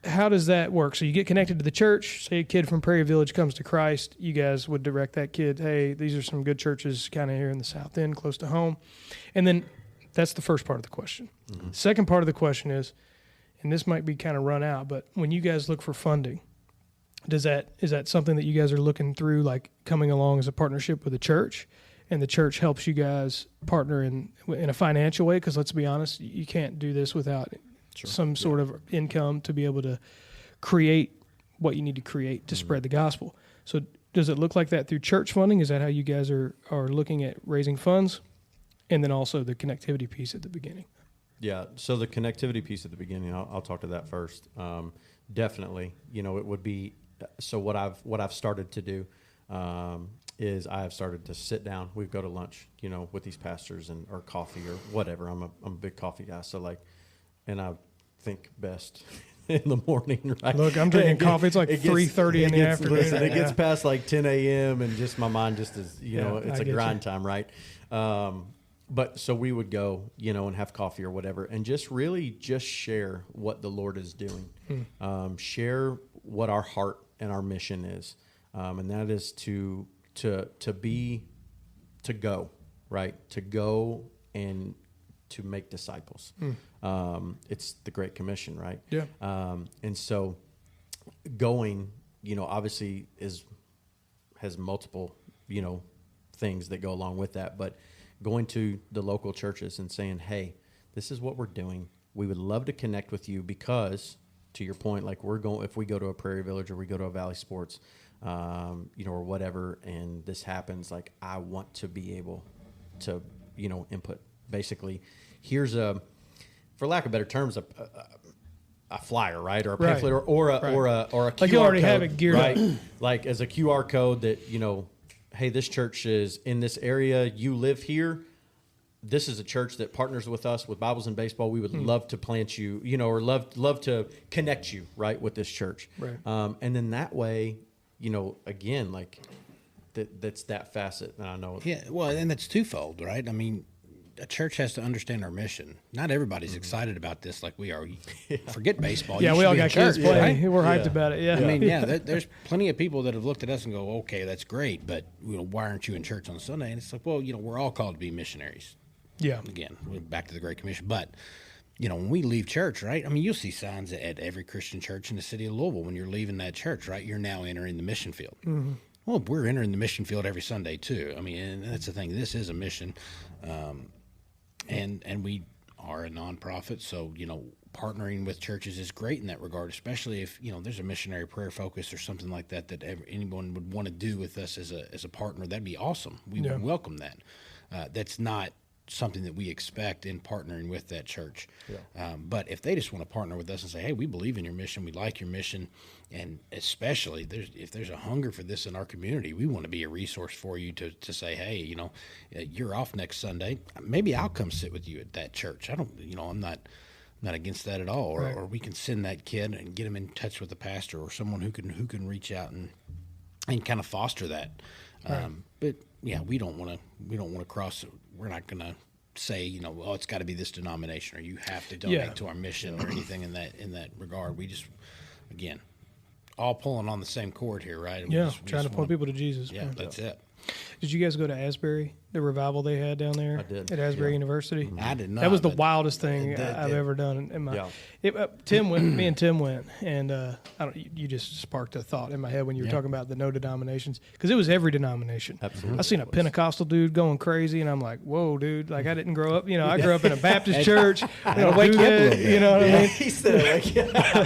How does that work? So you get connected to the church. Say a kid from Prairie Village comes to Christ. You guys would direct that kid, hey, these are some good churches kind of here in the South End, close to home. And then that's the first part of the question. Second part of the question is, and this might be kind of run out, but when you guys look for funding, is that something that you guys are looking through, like coming along as a partnership with the church, and the church helps you guys partner in a financial way? Because let's be honest, you can't do this without some sort of income to be able to create what you need to create to spread the gospel. So does it look like that through church funding? Is that how you guys are looking at raising funds? And then also the connectivity piece at the beginning. Yeah, so the connectivity piece at the beginning, I'll talk to that first. Definitely, you know, it would be, so what I've started to do is I have started to sit down. We go to lunch, you know, with these pastors or coffee or whatever. I'm a big coffee guy, so like, and I think best in the morning, right? Look, I'm drinking coffee. It's like 3:30 in the afternoon. Listen, it gets past like 10 a.m. and just my mind just is, you know, it's a grind time, right? But so we would go, you know, and have coffee or whatever, and just really just share what the Lord is doing. Share what our heart and our mission is, and that is to go, right? To go and to make disciples. It's the Great Commission, right? Yeah. And so going, you know, obviously has multiple, you know, things that go along with that, but going to the local churches and saying, hey, this is what we're doing. We would love to connect with you because, to your point, like if we go to a Prairie Village or we go to a Valley Sports, you know, or whatever, and this happens, like I want to be able to, you know, input. Basically, here's for lack of better terms, a flyer, right, or a pamphlet, or a QR like you already code, have it geared right? up, like as a QR code that, you know, hey, this church is in this area. You live here. This is a church that partners with us with Bibles and Baseball. We would love to plant you, you know, or love to connect you, right, with this church. Right. And then that way, you know, again, like that's that facet. And I know. Yeah, well, and that's twofold, right? I mean, a church has to understand our mission. Not everybody's excited about this like we are. Forget baseball. Yeah, You we should all be in got kids church, playing. right? We're hyped about it. Yeah. I mean, there's plenty of people that have looked at us and go, okay, that's great, but you know, why aren't you in church on Sunday? And it's like, well, you know, we're all called to be missionaries. Yeah. Again, we're back to the Great Commission. But, you know, when we leave church, right, I mean, you'll see signs at every Christian church in the city of Louisville. When you're leaving that church, right, you're now entering the mission field. Well, we're entering the mission field every Sunday, too. I mean, and that's the thing. This is a mission. And we are a nonprofit, so, you know, partnering with churches is great in that regard, especially if, you know, there's a missionary prayer focus or something like that anyone would want to do with us as a partner. That'd be awesome. We would welcome that. That's not something that we expect in partnering with that church. But if they just want to partner with us and say, hey, we believe in your mission, we like your mission, and especially if there's a hunger for this in our community, we want to be a resource for you to say, hey, you know, you're off next Sunday. Maybe I'll come sit with you at that church. I'm not against that at all. Or we can send that kid and get him in touch with the pastor or someone who can reach out and kind of foster that. But yeah, we don't want to cross. We're not going to say, you know, oh, it's got to be this denomination or you have to donate to our mission or anything in that regard. We just, again, all pulling on the same cord here, right? And Trying to point people to Jesus. Yeah, that's it. Did you guys go to Asbury, the revival they had down there? I did. At Asbury University? I did not. That was the wildest thing I've ever done in my. Tim went. Me and Tim went, and you just sparked a thought in my head when you were talking about the no denominations, because it was every denomination. Absolutely. I seen a Pentecostal dude going crazy, and I'm like, whoa, dude! Like I didn't grow up. You know, I grew up in a Baptist church. Wake you up a little bit. You know what I mean? He said,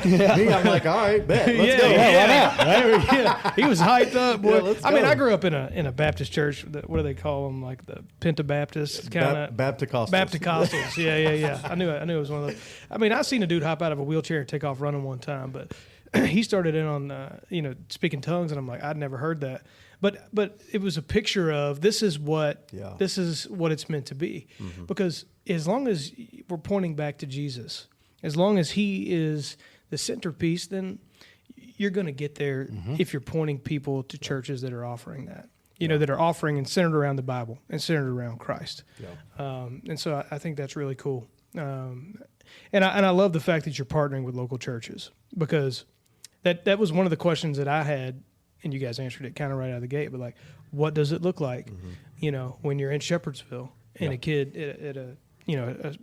me, I'm like, all right, bet. Let's go. Why not? He was hyped up, boy. let's I mean, go. I grew up in a Baptist church. What do they call them? Like the Pentabaptist kind of Bapticostals. Bapticostals. Yeah. I knew it was one of those. I mean, I seen a dude hop out of a wheelchair and take off running one time, but he started in on speaking tongues, and I'm like, I'd never heard that. but it was a picture of this is what it's meant to be. Because as long as we're pointing back to Jesus, as long as he is the centerpiece, then you're going to get there if you're pointing people to churches that are offering that. That are offering and centered around the Bible and centered around Christ. And so I think that's really cool. And I love the fact that you're partnering with local churches, because that was one of the questions that I had, and you guys answered it kind of right out of the gate. But like, what does it look like, when you're in Shepherdsville and a kid at a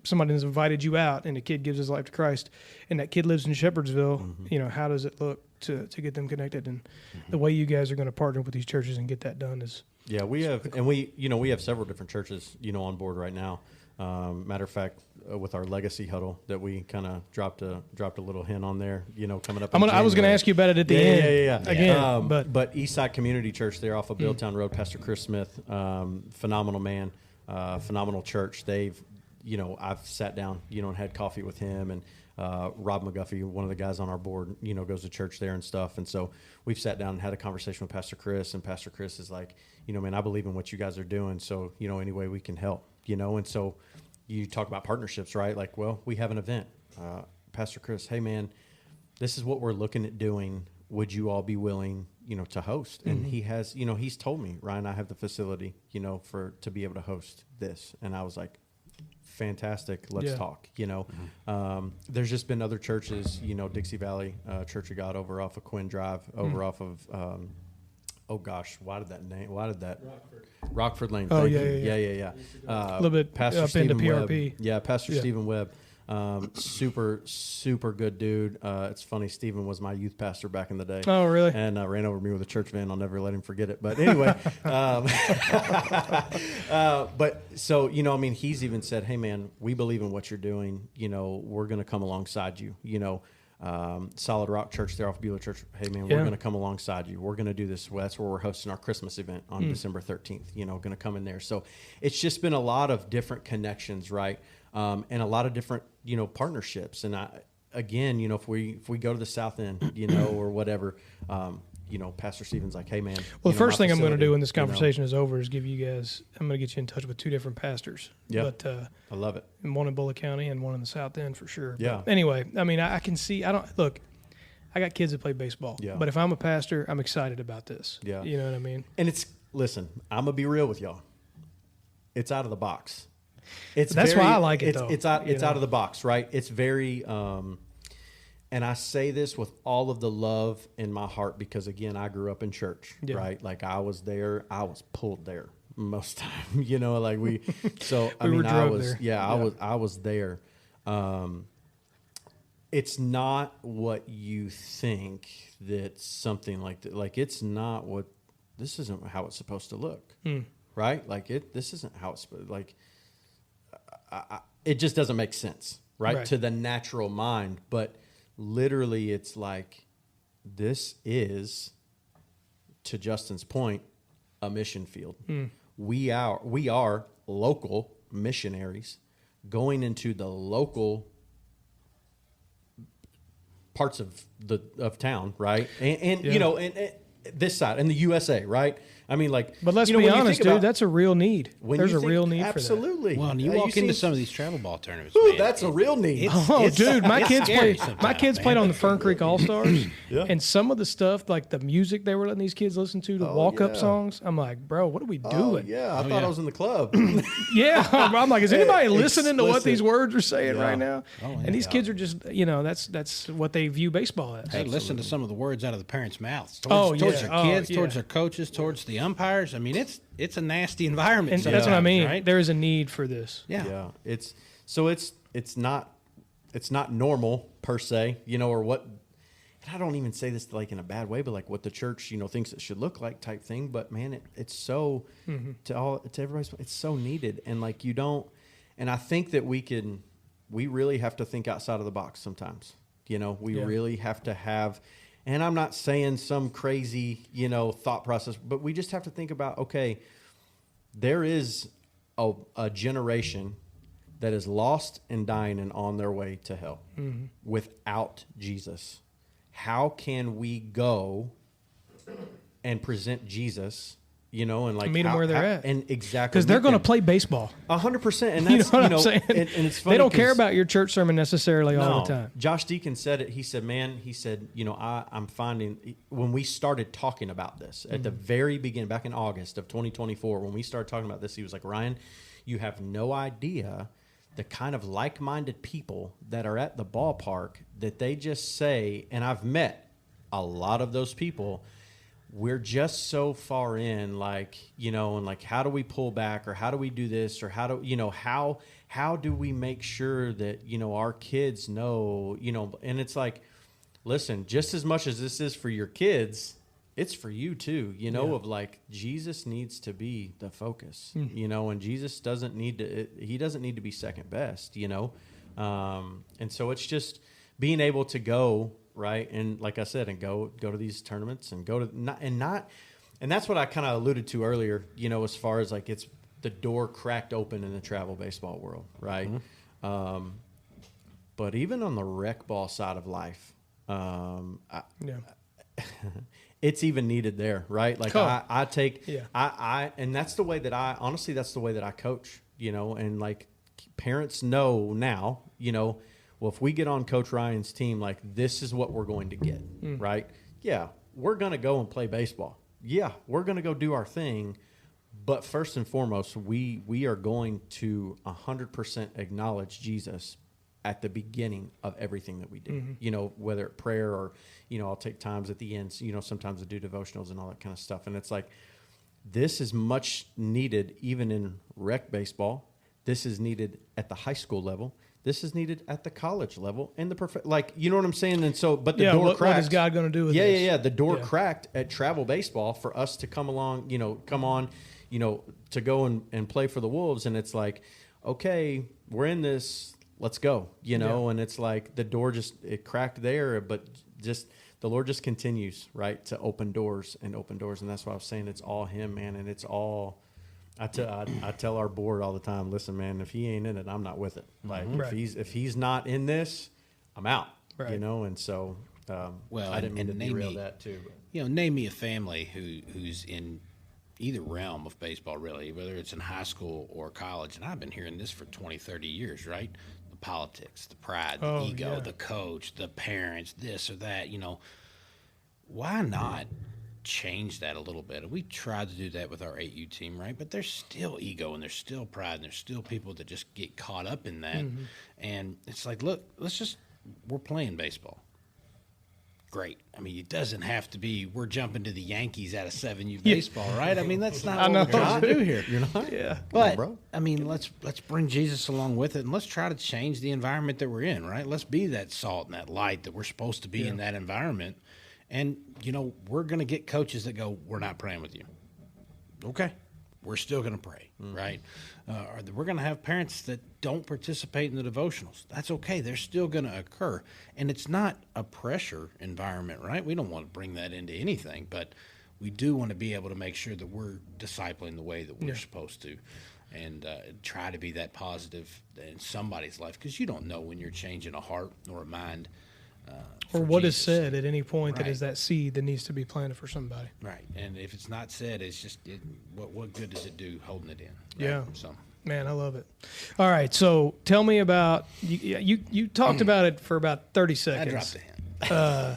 somebody has invited you out and a kid gives his life to Christ, and that kid lives in Shepherdsville. How does it look to get them connected? And the way you guys are going to partner with these churches and get that done is we have cool. And we have several different churches on board right now. Matter of fact, with our legacy huddle that we kind of dropped a little hint on there, coming up. I was going to ask you about it at the end. Again, but Eastside Community Church there off of Billtown Road, Pastor Chris Smith, phenomenal man, phenomenal church. They've, I've sat down, and had coffee with him, and Rob McGuffey, one of the guys on our board, goes to church there and stuff. And so we've sat down and had a conversation with Pastor Chris, and Pastor Chris is like, man, I believe in what you guys are doing. So, any way we can help, and so you talk about partnerships, right? Like, well, we have an event. Pastor Chris, hey man, this is what we're looking at doing. Would you all be willing, to host? And he has, he's told me, Ryan, I have the facility, to be able to host this. And I was like, fantastic. Let's talk. There's just been other churches, Dixie Valley Church of God over off of Quinn Drive, over off of, Rockford Lane. Oh, Thank yeah, you. yeah. A little bit Pastor up Stephen into PRP. Webb. Yeah, Pastor Stephen Webb. Super good dude. It's funny, Stephen was my youth pastor back in the day. Oh, really? And ran over me with a church van. I'll never let him forget it. But anyway, but so, he's even said, hey man, we believe in what you're doing. We're going to come alongside you, Solid Rock Church there off Beulah Church. Hey man, we're going to come alongside you. We're going to do this. Well, that's where we're hosting our Christmas event on December 13th, going to come in there. So it's just been a lot of different connections, right? And a lot of different, partnerships. And again, if we go to the South End, or whatever, Pastor Stephen's like, hey man. Well, the first thing I'm going to do when this conversation is over is give you guys, I'm going to get you in touch with two different pastors. Yeah. But, I love it. And one in Bullitt County and one in the South End for sure. Yeah. But anyway, I can see, I got kids that play baseball. Yeah. But if I'm a pastor, I'm excited about this. Yeah. You know what I mean? And listen, I'm going to be real with y'all. It's out of the box. That's why I like it, though. It's out of the box, right? It's very, and I say this with all of the love in my heart because, again, I grew up in church, right? Like I was there, I was pulled there most time, like I was there. It's not what you think that something like that, like it's not what, this isn't how it's supposed to look, right? Like this isn't how it's like. It just doesn't make sense, right, to the natural mind. But literally, it's like this is, to Justin's point, a mission field. We are local missionaries going into the local parts of town, right, and this side in the USA, right. I mean, but let's be honest, dude. That's a real need. There's a real need for that. Absolutely. Well, and you walk into some of these travel ball tournaments. Ooh, that's a real need. Dude, my kids played on the Fern Creek All Stars, and some of the stuff, like the music they were letting these kids listen to, the walk-up songs. I'm like, bro, what are we doing? I thought I was in the club. I'm like, is anybody listening to what these words are saying right now? And these kids are just, that's what they view baseball as. Hey, listen to some of the words out of the parents' mouths towards their kids, towards their coaches, towards the umpires. I mean, it's a nasty environment. And that's what I mean. Right? There is a need for this. Yeah. It's not normal per se, or what. And I don't even say this like in a bad way, but like what the church, thinks it should look like type thing. But man, it's so to everybody's, it's so needed. And like and I think that we really have to think outside of the box sometimes. We really have to have. And I'm not saying some crazy, thought process, but we just have to think about, okay, there is a generation that is lost and dying and on their way to hell without Jesus. How can we go and present Jesus, and like meet them where they're at, and exactly because they're going to play baseball 100%. And that's I'm saying. And it's funny. They don't care about your church sermon necessarily all the time. Josh Deacon said it. He said, I'm finding when we started talking about this at the very beginning, back in August of 2024, when we started talking about this, he was like, Ryan, you have no idea the kind of like-minded people that are at the ballpark that they just say, and I've met a lot of those people, we're just so far in, like, and like, how do we pull back, or how do we do this, or how do, how do we make sure that, our kids know, and it's like, listen, just as much as this is for your kids, it's for you too, of like, Jesus needs to be the focus, and Jesus doesn't need to, he doesn't need to be second best, and so it's just being able to go, right, and like I said, and go to these tournaments and go to and that's what I kind of alluded to earlier, as far as like it's the door cracked open in the travel baseball world, right? Mm-hmm. But even on the rec ball side of life, it's even needed there, right? Like I take, and that's the way that honestly, that's the way that I coach, and like parents know now, well, if we get on Coach Ryan's team, like this is what we're going to get, right? Yeah, we're going to go and play baseball. Yeah, we're going to go do our thing. But first and foremost, we are going to 100% acknowledge Jesus at the beginning of everything that we do, whether it's prayer or, I'll take times at the end, sometimes I do devotionals and all that kind of stuff. And it's like, this is much needed even in rec baseball. This is needed at the high school level. This is needed at the college level and like, you know what I'm saying? And so, but the door cracked. What is God going to do with this? Yeah. The door cracked at travel baseball for us to come along, to go and play for the Wolves. And it's like, okay, we're in this, let's go, and it's like the door it cracked there, but just the Lord just continues, right, to open doors. And that's why I was saying it's all him, man. And it's all, I tell our board all the time, listen, man, if he ain't in it, I'm not with it. Like if he's not in this, I'm out. Right. And so I didn't mean to derail that too. But. Name me a family who's in either realm of baseball, really, whether it's in high school or college. And I've been hearing this for 20, 30 years, right? The politics, the pride, the ego, the coach, the parents, this or that. Why not change that a little bit? And we tried to do that with our 8U team, right? But there's still ego and there's still pride and there's still people that just get caught up in that. And it's like, look, we're playing baseball. Great. I mean, it doesn't have to be we're jumping to the Yankees out of 7U baseball, right? I mean, that's not what we're trying to do here. You're not? Yeah. But, bro. I mean, let's bring Jesus along with it, and let's try to change the environment that we're in, right? Let's be that salt and that light that we're supposed to be in that environment. And, we're going to get coaches that go, we're not praying with you. Okay. We're still going to pray, right? Or we're going to have parents that don't participate in the devotionals. That's okay. They're still going to occur. And it's not a pressure environment, right? We don't want to bring that into anything, but we do want to be able to make sure that we're discipling the way that we're supposed to, and try to be that positive in somebody's life, because you don't know when you're changing a heart or a mind. Or what is said at any point that is that seed that needs to be planted for somebody. Right. And if it's not said, it's just what good does it do holding it in? Right? Yeah. So. Man, I love it. All right. So tell me about you talked about it for about 30 seconds. I dropped the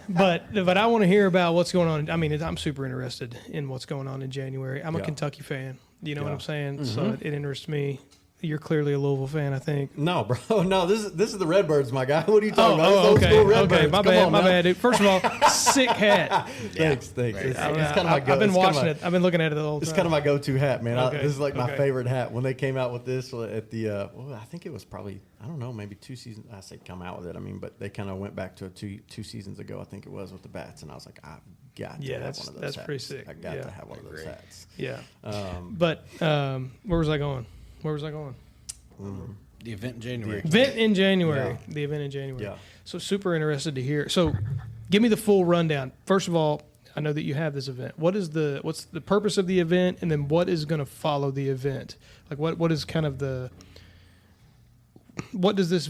hint. But I want to hear about what's going on. I mean, I'm super interested in what's going on in January. I'm a Kentucky fan. You know what I'm saying? So it interests me. You're clearly a Louisville fan, I think. No, bro. No, this is the Redbirds, my guy. What are you talking about? Oh, okay. Okay, my bad, dude. First of all, sick hat. Thanks. Right. It's kind of my I've been watching it. I've been looking at it the whole time. It's kind of my go-to hat, man. This is like my favorite hat. When they came out with this at the, I think it was probably, I don't know, maybe 2 seasons. I say come out with it. I mean, but they kind of went back to two seasons ago, I think it was, with the bats, and I was like, I've got to have one of those hats. That's pretty sick. I got to have one of those hats. Yeah. But where was I going? The event in January. The event in January. Yeah. So super interested to hear. So give me the full rundown. First of all, I know that you have this event. What's the purpose of the event, and then what is going to follow the event? Like what is kind of what does this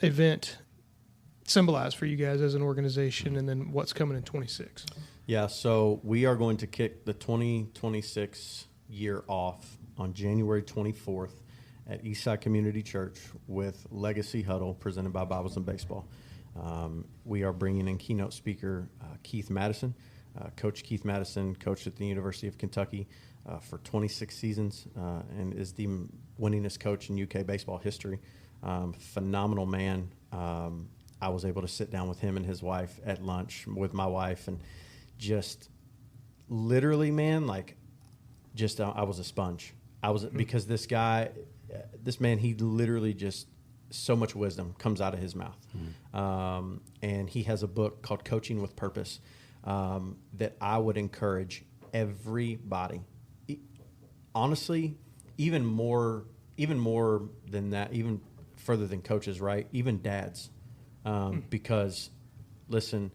event symbolize for you guys as an organization, and then what's coming in 26? Yeah, so we are going to kick the 2026 year off on January 24th at Eastside Community Church with Legacy Huddle presented by Bibles and Baseball. We are bringing in keynote speaker Keith Madison. Coach Keith Madison coached at the University of Kentucky for 26 seasons and is the winningest coach in UK baseball history. Phenomenal man. I was able to sit down with him and his wife at lunch with my wife, and just literally, man, like just I was a sponge. Because this guy, this man, he literally just so much wisdom comes out of his mouth. And he has a book called Coaching with Purpose that I would encourage everybody. Honestly, even more than that, even further than coaches, right? Even dads, because listen,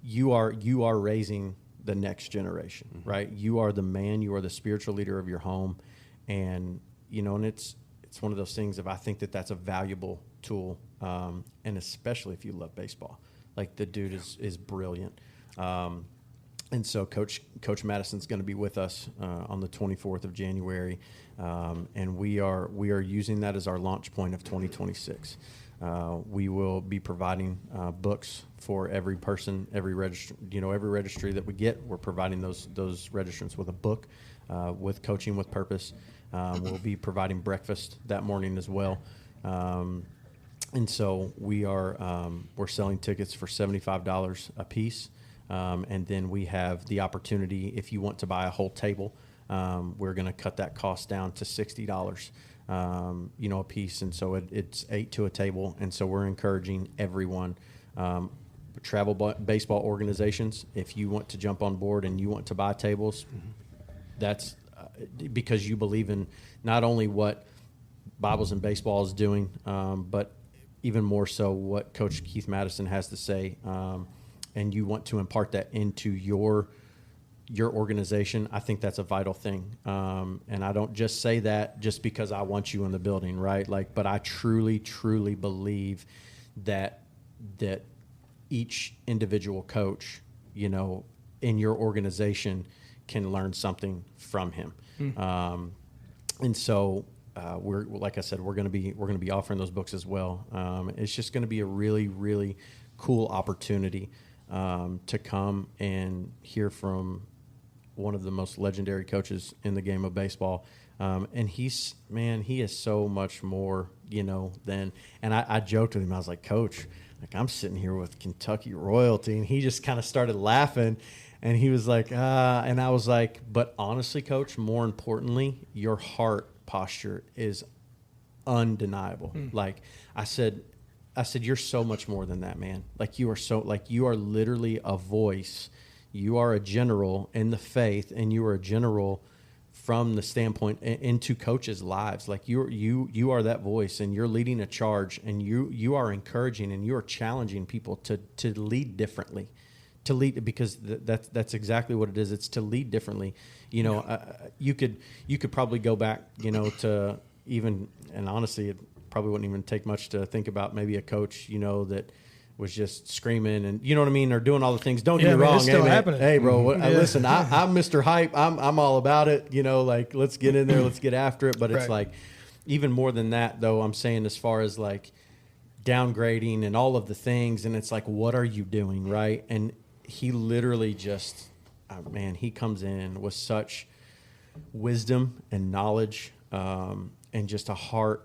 you are raising the next generation, right? You are the man, you are the spiritual leader of your home, and and it's one of those things. If I think that's a valuable tool, and especially if you love baseball, like the dude is brilliant. And so Coach Madison's going to be with us on the 24th of January, and we are using that as our launch point of 2026. We will be providing books for every person, every registry that we get. We're providing those registrants with a book with Coaching with Purpose. We'll be providing breakfast that morning as well. And so we're selling tickets for $75 a piece. And then we have the opportunity, if you want to buy a whole table, we're going to cut that cost down to $60, a piece. And so it's 8 to a table. And so we're encouraging everyone, travel baseball organizations, if you want to jump on board and you want to buy tables, that's because you believe in not only what Bibles and Baseball is doing, but even more so what Coach Keith Madison has to say, and you want to impart that into your organization. I think that's a vital thing, and I don't just say that just because I want you in the building, right? But I truly believe that each individual coach, in your organization can learn something from him. And so we're, like I said, we're going to be offering those books as well. It's just going to be a really, really cool opportunity to come and hear from one of the most legendary coaches in the game of baseball. And he is so much more, than, and I joked with him. I was like, Coach, I'm sitting here with Kentucky royalty. And he just kind of started laughing. And he was like, and I was like, but honestly, Coach, more importantly, your heart posture is undeniable. Like I said, you're so much more than that, man. You are literally a voice. You are a general in the faith, and you are a general from the standpoint into coaches' lives. You are that voice, and you're leading a charge, and you are encouraging, and you are challenging people to lead differently. To lead, because that's exactly what it is. It's to lead differently. You could probably go back, to even, and honestly, it probably wouldn't even take much to think about maybe a coach, that was just screaming and or doing all the things. Don't get me wrong. It's still happening. Hey, bro, listen, I'm Mr. Hype. I'm all about it. Let's get in there, let's get after it. But it's Right. Even more than that, though. I'm saying as far as downgrading and all of the things, and it's what are you doing, right? And he literally just, he comes in with such wisdom and knowledge, and just a heart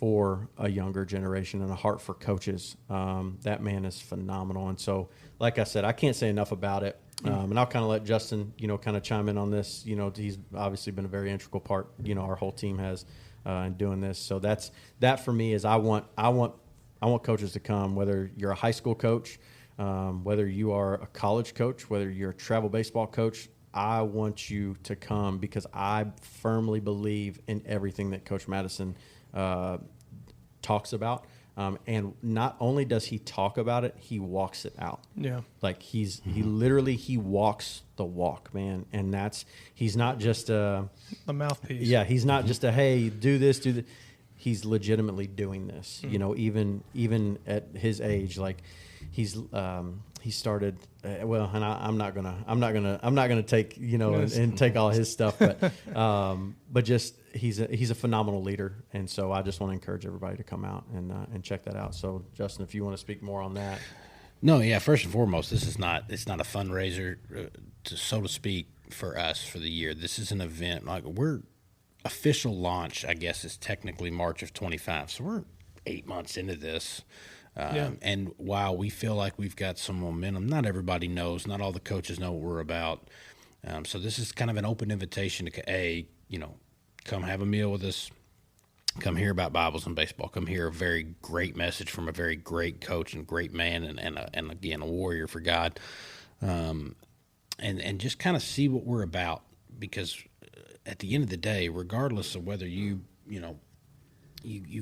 for a younger generation and a heart for coaches. That man is phenomenal. And so, like I said, I can't say enough about it. And I'll kind of let Justin, kind of chime in on this. He's obviously been a very integral part, our whole team has in doing this. So that for me is I want coaches to come, whether you're a high school coach, whether you are a college coach, whether you're a travel baseball coach. I want you to come because I firmly believe in everything that Coach Madison talks about. And not only does he talk about it, he walks it out. Yeah. He literally walks the walk, man. And he's not just a mouthpiece. Yeah. He's not just a, hey, do this, do that. he's legitimately doing this. You know, even at his age, like he started and I'm not gonna take and take all his stuff, but just he's a phenomenal leader, and so I just want to encourage everybody to come out and check that out. So Justin, if you want to speak more on that. No, yeah. First and foremost, it's not a fundraiser, so to speak, for us for the year. This is an event. Like, we're official launch, I guess, is technically March of 25. So we're 8 months into this. And while we feel like we've got some momentum, not everybody knows. Not all the coaches know what we're about. So this is kind of an open invitation to come have a meal with us. Come hear about Bibles and baseball. Come hear a very great message from a very great coach and great man, and again, a warrior for God, and just kind of see what we're about. Because at the end of the day, regardless of whether you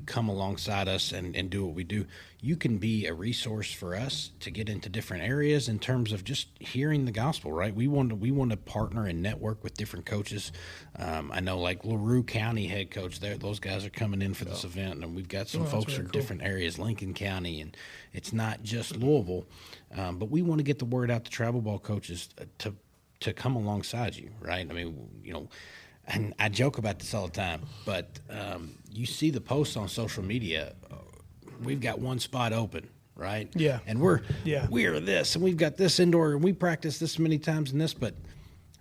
come alongside us and do what we do, you can be a resource for us to get into different areas in terms of just hearing the gospel, right? We want to partner and network with different coaches. I know, like LaRue County head coach there, those guys are coming in for this event, and we've got some folks from different areas, Lincoln County, and it's not just Louisville, but we want to get the word out to travel ball coaches to come alongside you, right? I mean, and I joke about this all the time, but you see the posts on social media. We've got one spot open, right? Yeah. And we're this, and we've got this indoor, and we practice this many times in this. But,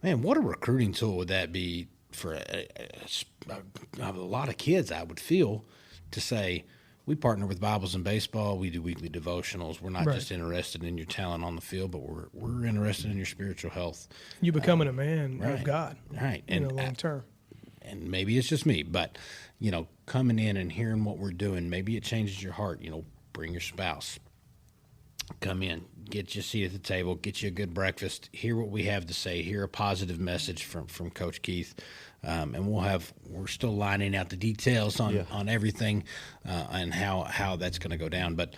man, what a recruiting tool would that be for a lot of kids, I would feel, to say, we partner with Bibles and baseball. We do weekly devotionals. We're not just interested in your talent on the field, but we're interested in your spiritual health. You becoming a man of God, right? And long term. And maybe it's just me, but coming in and hearing what we're doing, maybe it changes your heart. Bring your spouse. Come in, get you a seat at the table, get you a good breakfast. Hear what we have to say. Hear a positive message from Coach Keith. And we're still lining out the details on everything and how that's going to go down. But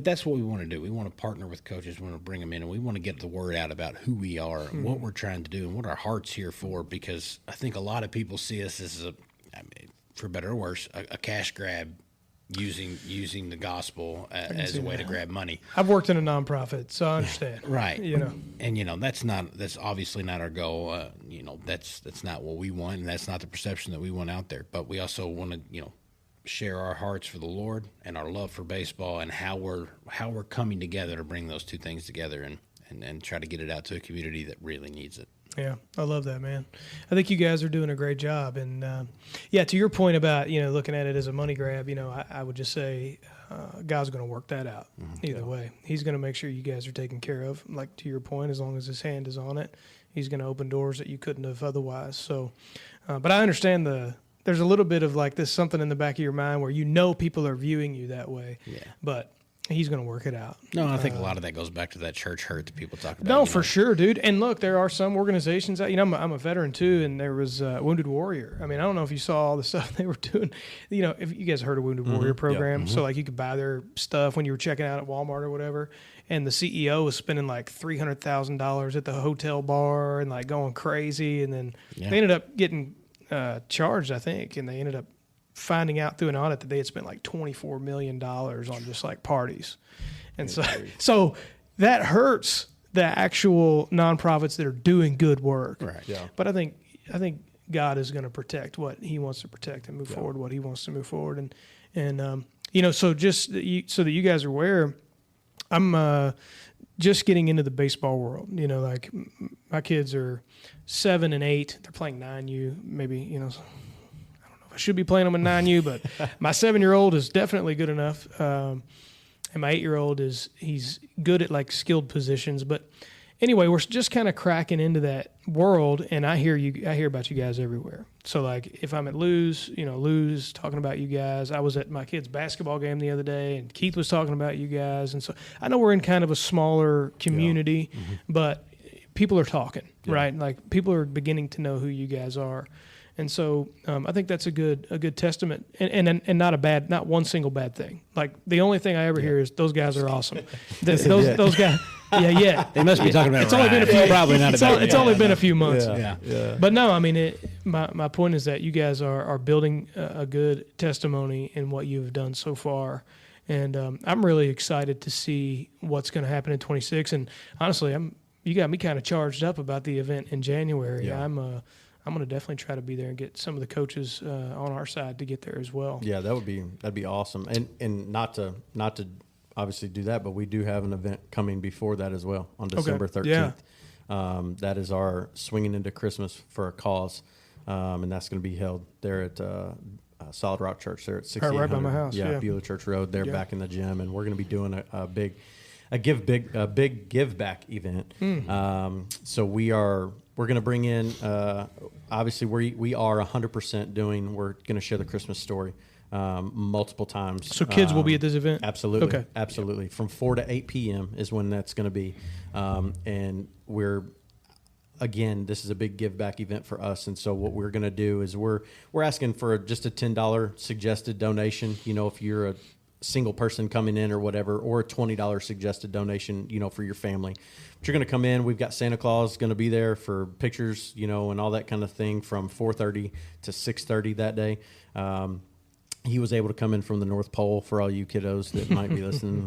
that's what we want to do. We want to partner with coaches. We want to bring them in, and we want to get the word out about who we are, and what we're trying to do, and what our heart's here for. Because I think a lot of people see us as for better or worse, a cash grab. Using the gospel as a way to grab money. I've worked in a nonprofit, so I understand. Right. And that's obviously not our goal. That's not what we want, and that's not the perception that we want out there. But we also want to, share our hearts for the Lord and our love for baseball, and how we're coming together to bring those two things together and try to get it out to a community that really needs it. Yeah, I love that, man. I think you guys are doing a great job. And, to your point about, looking at it as a money grab, I would just say God's going to work that out either way. He's going to make sure you guys are taken care of. Like, to your point, as long as his hand is on it, he's going to open doors that you couldn't have otherwise. So, but I understand there's a little bit of like this something in the back of your mind where people are viewing you that way. Yeah. But he's going to work it out. No, I think a lot of that goes back to that church hurt that people talk about. No, for sure, dude. And look, there are some organizations that, I'm a veteran too, and there was Wounded Warrior. I mean, I don't know if you saw all the stuff they were doing. If you guys heard of Wounded Warrior program, so like you could buy their stuff when you were checking out at Walmart or whatever. And the CEO was spending like $300,000 at the hotel bar and like going crazy. And then they ended up getting charged, I think, and they ended up finding out through an audit that they had spent like $24 million on just like parties. And so that hurts the actual nonprofits that are doing good work. Right. Yeah. But I think God is going to protect what he wants to protect and move forward what he wants to move forward. And so just so that you guys are aware, I'm just getting into the baseball world. Like my kids are 7 and 8. They're playing 9U, maybe, I should be playing them in 9U, but my 7-year-old is definitely good enough. And my 8-year-old he's good at like skilled positions. But anyway, we're just kind of cracking into that world, and I hear about you guys everywhere. So like if I'm at Lou's, Lou's talking about you guys. I was at my kid's basketball game the other day, and Keith was talking about you guys. And so I know we're in kind of a smaller community, but people are talking, right? Like people are beginning to know who you guys are. And so I think that's a good testament, and not one single bad thing. Like the only thing I ever hear is those guys are awesome. Those guys, yeah. They must be talking about. It's only been a few. Probably not. It's only been a few months. Yeah. But no, I mean my point is that you guys are building a good testimony in what you've done so far. And I'm really excited to see what's going to happen in 26. And honestly, you got me kind of charged up about the event in January. Yeah. I'm going to definitely try to be there and get some of the coaches on our side to get there as well. Yeah, that'd be awesome. And not to obviously do that, but we do have an event coming before that as well on December 13th. Yeah. That is our Swinging into Christmas for a Cause, and that's going to be held there at Solid Rock Church there at 6800. Right by my house. Yeah. Beulah Church Road there, back in the gym, and we're going to be doing a big give back event. So we're going to bring in obviously we are 100% doing. We're going to share the Christmas story multiple times. So kids will be at this event? Absolutely. Okay. Absolutely. From 4 to 8 p.m. is when that's going to be. And again, this is a big give back event for us. And so what we're going to do is we're asking for just a $10 suggested donation. If you're a single person coming in or whatever, or a $20 suggested donation, for your family. But you're going to come in. We've got Santa Claus going to be there for pictures, and all that kind of thing from 4:30 to 6:30 that day. He was able to come in from the North Pole for all you kiddos that might be listening.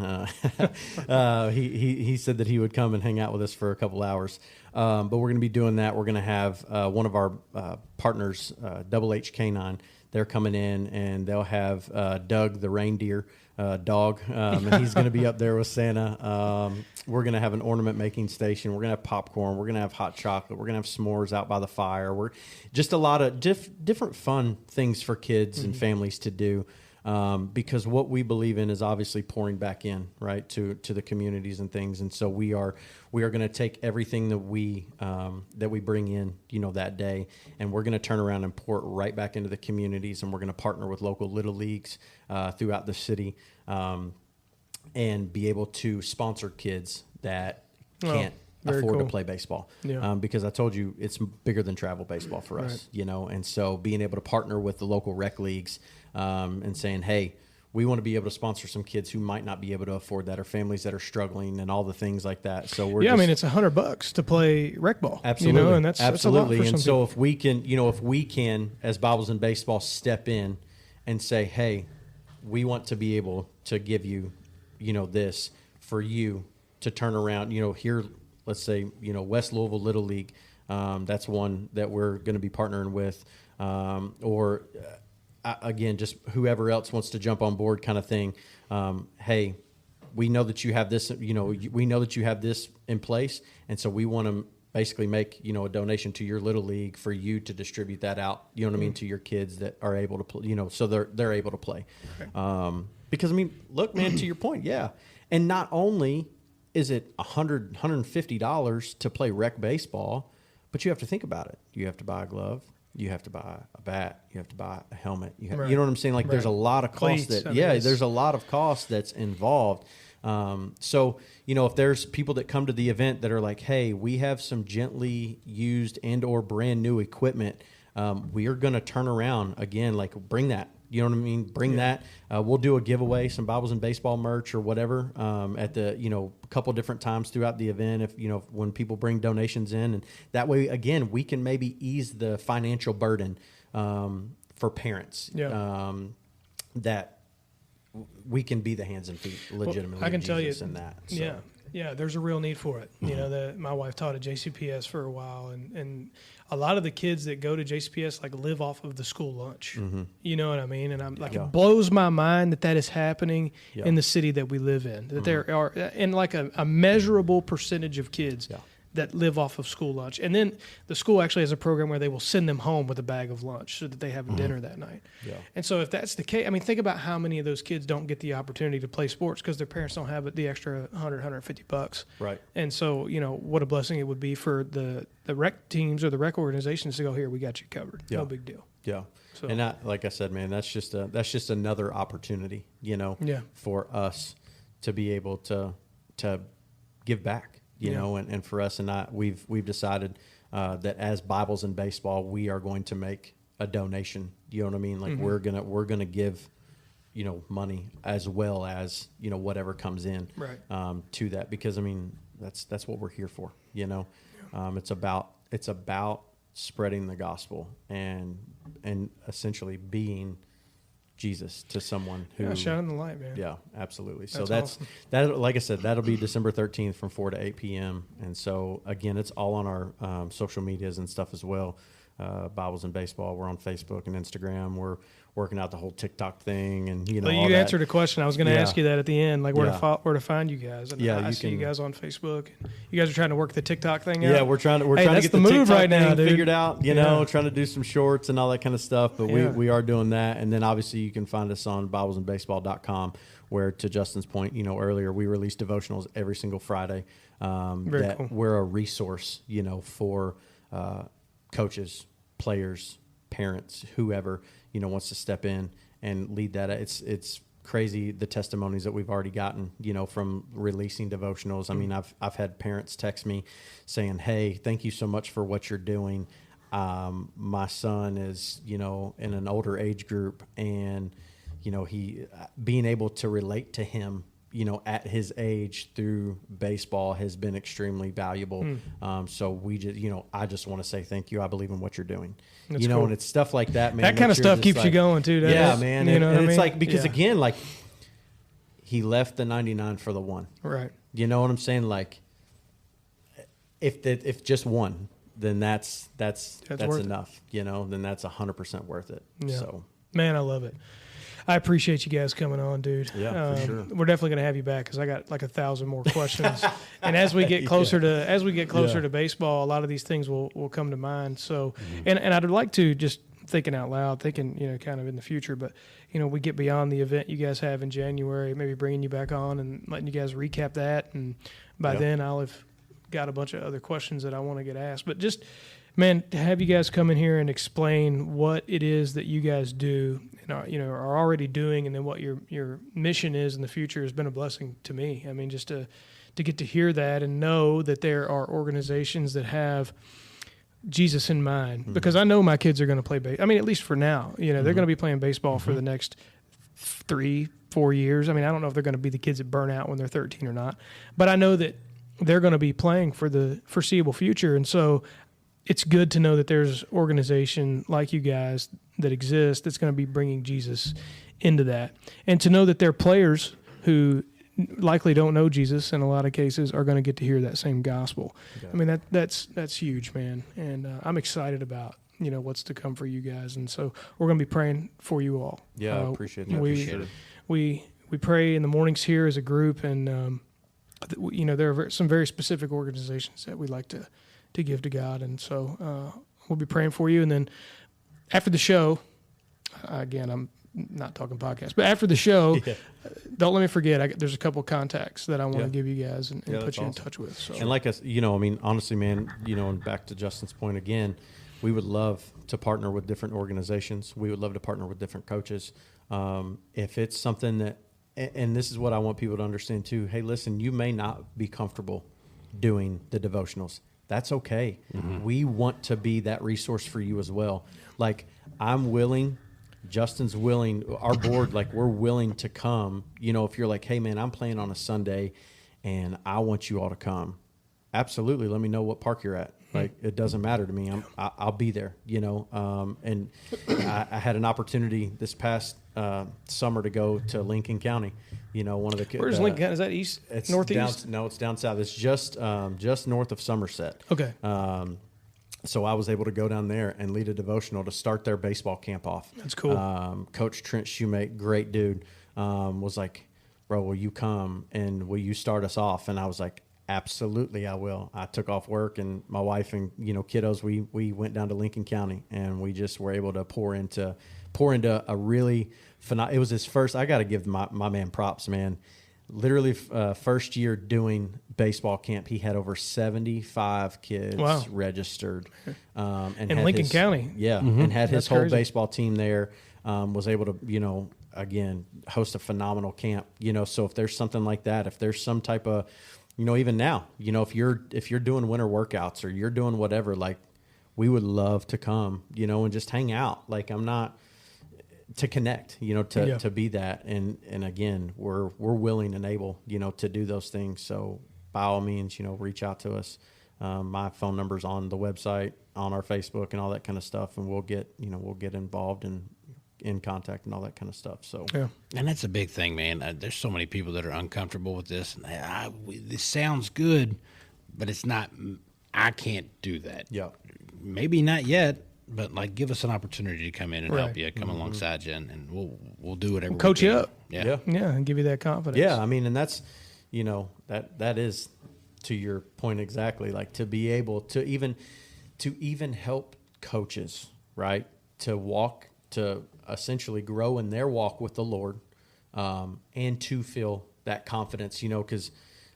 He said that he would come and hang out with us for a couple hours. But we're going to be doing that. We're going to have one of our partners, Double H Canine. They're coming in, and they'll have Doug the reindeer dog, and he's going to be up there with Santa. We're going to have an ornament making station. We're going to have popcorn. We're going to have hot chocolate. We're going to have s'mores out by the fire. We're just a lot of different fun things for kids and families to do. Because what we believe in is obviously pouring back in, right, to the communities and things. And so we are going to take everything that we bring in, that day, and we're going to turn around and pour it right back into the communities. And we're going to partner with local little leagues throughout the city, and be able to sponsor kids that can't afford to play baseball. Yeah. Because I told you it's bigger than travel baseball for us, and so being able to partner with the local rec leagues, and saying, hey, we want to be able to sponsor some kids who might not be able to afford that, or families that are struggling, and all the things like that. So we're it's $100 to play rec ball. Absolutely. And that's absolutely. That's a lot for and some so people. if we can, as Bibles and Baseball, step in and say, hey, we want to be able to give you, this for you to turn around, here, let's say, West Louisville Little League, that's one that we're going to be partnering with, or again, just whoever else wants to jump on board kind of thing. Hey, we know that you have this, we know that you have this in place. And so we want to basically make, a donation to your little league for you to distribute that out, to your kids that are able to play, so they're able to play. Okay. Because look, man, to your point. Yeah. And not only is it $150 to play rec baseball, but you have to think about it. You have to buy a glove. You have to buy a bat. You have to buy a helmet. You know what I'm saying? Like there's a lot of cost there's a lot of cost that's involved. So, if there's people that come to the event that are like, hey, we have some gently used and or brand new equipment. We are going to turn around again, like bring that. You know what I mean? Bring that. We'll do a giveaway, some Bibles and Baseball merch or whatever, at the, a couple different times throughout the event. If, when people bring donations in, and that way, again, we can maybe ease the financial burden, for parents, that we can be the hands and feet legitimately. Well, I can tell you in that. So. Yeah, there's a real need for it. My wife taught at JCPS for a while, and a lot of the kids that go to JCPS live off of the school lunch. You know what I mean? And I'm like, it blows my mind that is happening in the city that we live in. That there are, and a measurable percentage of kids that live off of school lunch. And then the school actually has a program where they will send them home with a bag of lunch so that they have dinner that night. Yeah. And so if that's the case, think about how many of those kids don't get the opportunity to play sports because their parents don't have the extra $150. Right. And so, what a blessing it would be for the rec teams or the rec organizations to go, here, we got you covered. No big deal. Yeah. So, and like I said, man, that's just another opportunity, for us to be able to give back. And for us we've decided that as Bibles and Baseball, we are going to make a donation. You know what I mean? Like we're gonna give, money as well as whatever comes in to that, because that's what we're here for. It's about spreading the gospel and essentially being Jesus to someone who shining the light, man. Yeah, absolutely. So That's awesome. that. Like I said, that'll be December 13th from 4 to 8 p.m. And so again, it's all on our social medias and stuff as well. Bibles and Baseball. We're on Facebook and Instagram. We're working out the whole TikTok thing, and all you that. answered a question. I was going to ask you that at the end, like where Yeah. to find you guys. And Yeah, I you see you can- guys on Facebook. You guys are trying to work the TikTok thing out. Yeah, we're trying to Hey, get that's the the move TikTok right now, thing dude. figured out. Trying to do some shorts and all that kind of stuff. But Yeah. we are doing that, and then obviously you can find us on BiblesandBaseball.com, where to Justin's point, earlier we release devotionals every single Friday. Very cool. We're a resource, for coaches, players, parents, whoever wants to step in and lead that. It's crazy the testimonies that we've already gotten, from releasing devotionals. I mean, I've had parents text me saying, "Hey, thank you so much for what you're doing. My son is, in an older age group, and he being able to relate to him, at his age through baseball has been extremely valuable. So we just, I just want to say thank you. I believe in what you're doing, That's cool. and it's stuff like that, man. That kind of you're stuff just keeps you like, going too, doesn't yeah, it? man. You know what I it's mean? like, because Yeah. again, like he left the 99 for the one. Right. You know what I'm saying? Like if just one, then that's worth it. enough, then that's 100% worth it. Yeah. So Man, I love it. I appreciate you guys coming on, dude. Yeah, for sure. We're definitely going to have you back because I got like 1,000 more questions. And as we get closer to baseball, a lot of these things will come to mind. So, and I'd like to, just thinking out loud, thinking kind of in the future, but we get beyond the event you guys have in January, maybe bringing you back on and letting you guys recap that. And by then I'll have got a bunch of other questions that I want to get asked. But just, man, to have you guys come in here and explain what it is that you guys do and are already doing, and then what your mission is in the future has been a blessing to me. I mean, just to get to hear that and know that there are organizations that have Jesus in mind, because I know my kids are going to play baseball. I mean, at least for now, they're going to be playing baseball for the next 3-4 years. I mean, I don't know if they're going to be the kids that burn out when they're 13 or not, but I know that they're going to be playing for the foreseeable future. And so it's good to know that there's organization like you guys that exist that's going to be bringing Jesus into that. And to know that there are players who likely don't know Jesus in a lot of cases are going to get to hear that same gospel. Yeah. I mean, that's huge, man. And I'm excited about, what's to come for you guys. And so we're going to be praying for you all. Yeah, I appreciate that. We pray in the mornings here as a group, and there are some very specific organizations that we like to give to God, and so we'll be praying for you. And then after the show, again, I'm not talking podcast, but after the show, don't let me forget. There's a couple of contacts that I want to give you guys and put you in touch with. So. And like us, I mean, honestly, man, and back to Justin's point again, we would love to partner with different organizations. We would love to partner with different coaches. If it's something that, and this is what I want people to understand too. Hey, listen, you may not be comfortable doing the devotionals. That's okay. We want to be that resource for you as well. Like, I'm willing, Justin's willing, our board, like, we're willing to come. If you're like, hey, man, I'm playing on a Sunday and I want you all to come. Absolutely. Let me know what park you're at. Like, it doesn't matter to me. I'll be there, And I had an opportunity this past summer to go to Lincoln County. One of the where's Lincoln County? Is that east, it's northeast? No, it's down south. It's just north of Somerset. Okay. So I was able to go down there and lead a devotional to start their baseball camp off. That's cool. Coach Trent Shoemate, great dude, was like, bro, will you come and will you start us off? And I was like, absolutely, I will. I took off work, and my wife and kiddos, we went down to Lincoln County, and we just were able to pour into a really phenomenal. It was his first. I got to give my man props, man. Literally, first year doing baseball camp, he had over 75 kids registered. And in Lincoln County, and had his That's whole crazy. baseball team there. Was able to again host a phenomenal camp. So if there's something like that, if there's some type of even now, if you're doing winter workouts or you're doing whatever, like, we would love to come, and just hang out. Like, I'm not to connect, to be that. And again, we're willing and able, to do those things. So by all means, reach out to us. My phone number's on the website, on our Facebook, and all that kind of stuff, and we'll get involved and in contact and all that kind of stuff. So, Yeah. And that's a big thing, man. There's so many people that are uncomfortable with this. And this sounds good, but it's not. I can't do that. Yeah. Maybe not yet, but like give us an opportunity to come in and help Right. you, come alongside you, and we'll do whatever. Coach we you can. up. Yeah. Yeah, and give you that confidence. Yeah, I mean, and that's, that is to your point exactly, like to be able to even help coaches, right? To essentially grow in their walk with the Lord, and to feel that confidence, because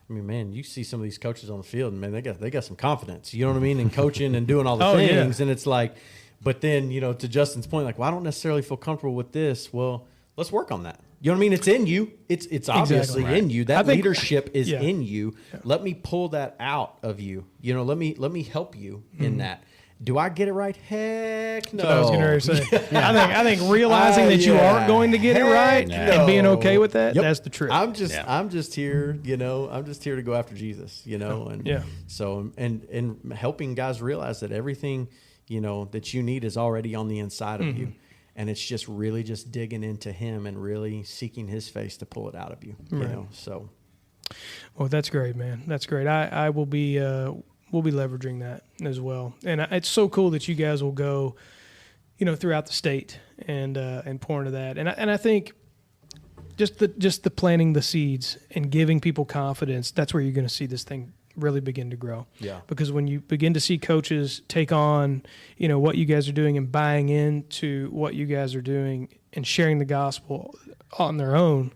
I mean, man, you see some of these coaches on the field, and man, they got some confidence, you know what I mean, in coaching and doing all the things, and it's like, but then to Justin's point, like, well, I don't necessarily feel comfortable with this. Well, let's work on that. You know what I mean? It's in you. It's obviously Exactly. in you. That leadership is yeah. in you. Yeah. Let me pull that out of you. Let me help you in that. Do I get it right? Heck no. That's what I was going to say. I think realizing that you aren't going to get it right and being okay with that, that's the trick. I'm just here, I'm just here to go after Jesus, and so and helping guys realize that everything, that you need is already on the inside of you. And it's just really just digging into him and really seeking his face to pull it out of you, so. Well, that's great, man. That's great. I will be, we'll be leveraging that as well. And it's so cool that you guys will go, throughout the state and pour into that. And I think just the planting the seeds and giving people confidence, that's where you're going to see this thing really begin to grow. Yeah. Because when you begin to see coaches take on, what you guys are doing and buying into what you guys are doing and sharing the gospel on their own,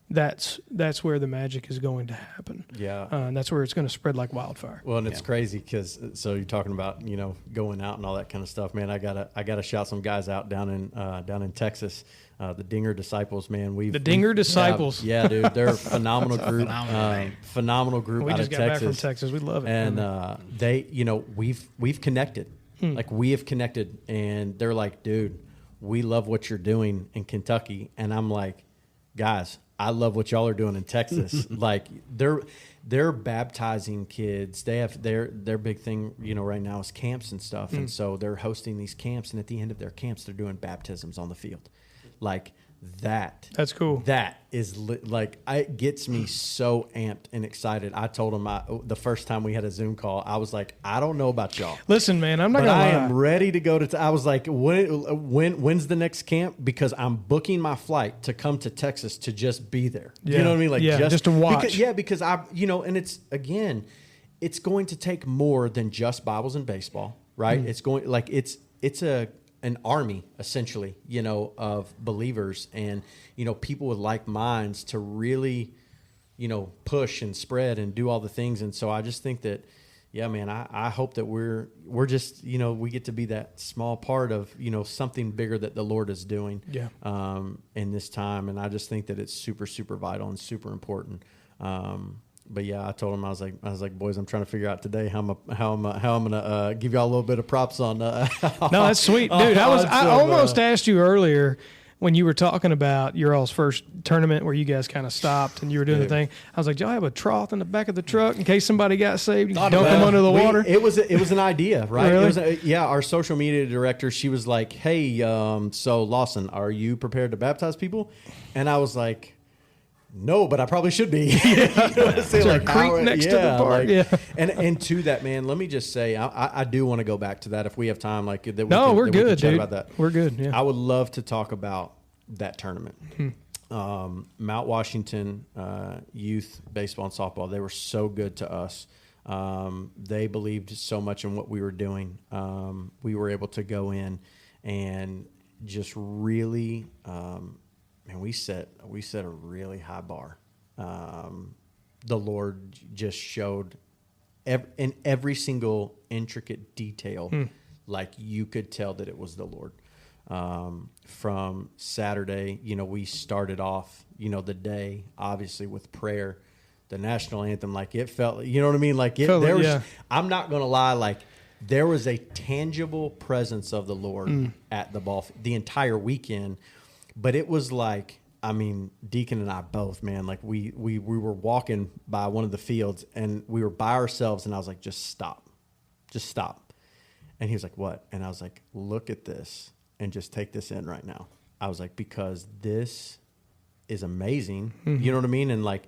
that's where the magic is going to happen. Yeah. And that's where it's going to spread like wildfire. Well, and it's crazy because so you're talking about going out and all that kind of stuff, man. I gotta shout some guys out down in Texas, the Dinger Disciples, man. The Dinger Disciples, yeah, dude, they're a phenomenal group, phenomenal group we out just of got Texas. back from Texas. We love it, and they, we've connected, like we have connected, and they're like, dude, we love what you're doing in Kentucky, and I'm like, guys, I love what y'all are doing in Texas. Like they're baptizing kids. They have their big thing, right now is camps and stuff. And so they're hosting these camps, and at the end of their camps, they're doing baptisms on the field. Like that. That's cool. That is it gets me so amped and excited. I told them the first time we had a Zoom call, I was like, I don't know about y'all. Listen, man, I'm not gonna lie. I am ready to go to. I was like, when's the next camp? Because I'm booking my flight to come to Texas to just be there. Yeah. You know what I mean? Like just to watch. Because I, and it's going to take more than just Bibles and baseball, right? It's going it's an army essentially, of believers and people with like minds to really, push and spread and do all the things. And so I just think that, yeah, man, I hope that we're just, we get to be that small part of, something bigger that the Lord is doing in this time. And I just think that it's super, super vital and super important. But yeah, I told him I was like, boys, I'm trying to figure out today how I'm gonna give y'all a little bit of props on. No, that's sweet, dude. I almost asked you earlier when you were talking about your all's first tournament where you guys kind of stopped and you were doing the thing. I was like, do y'all have a trough in the back of the truck in case somebody got saved? You dunk them under the water. It was an idea, right? Really? Our social media director, she was like, hey, so Lawson, are you prepared to baptize people? And I was like, no, but I probably should be. Is there a creek next to the park? And to that, man, let me just say, I do want to go back to that if we have time. Like that. We're good, we can chat dude. about that. We're good. Yeah. I would love to talk about that tournament. Mount Washington youth baseball and softball. They were so good to us. They believed so much in what we were doing. We were able to go in and just really. And we set a really high bar. The Lord just showed in every single intricate detail, like you could tell that it was the Lord. From Saturday, we started off, the day obviously with prayer, the national anthem. Like it felt, you know what I mean? Like I'm not gonna lie, like there was a tangible presence of the Lord at the ball the entire weekend. But it was like, I mean, Deacon and I both, man, like we were walking by one of the fields and we were by ourselves and I was like, just stop. Just stop. And he was like, what? And I was like, look at this and just take this in right now. I was like, because this is amazing. Mm-hmm. You know what I mean? And like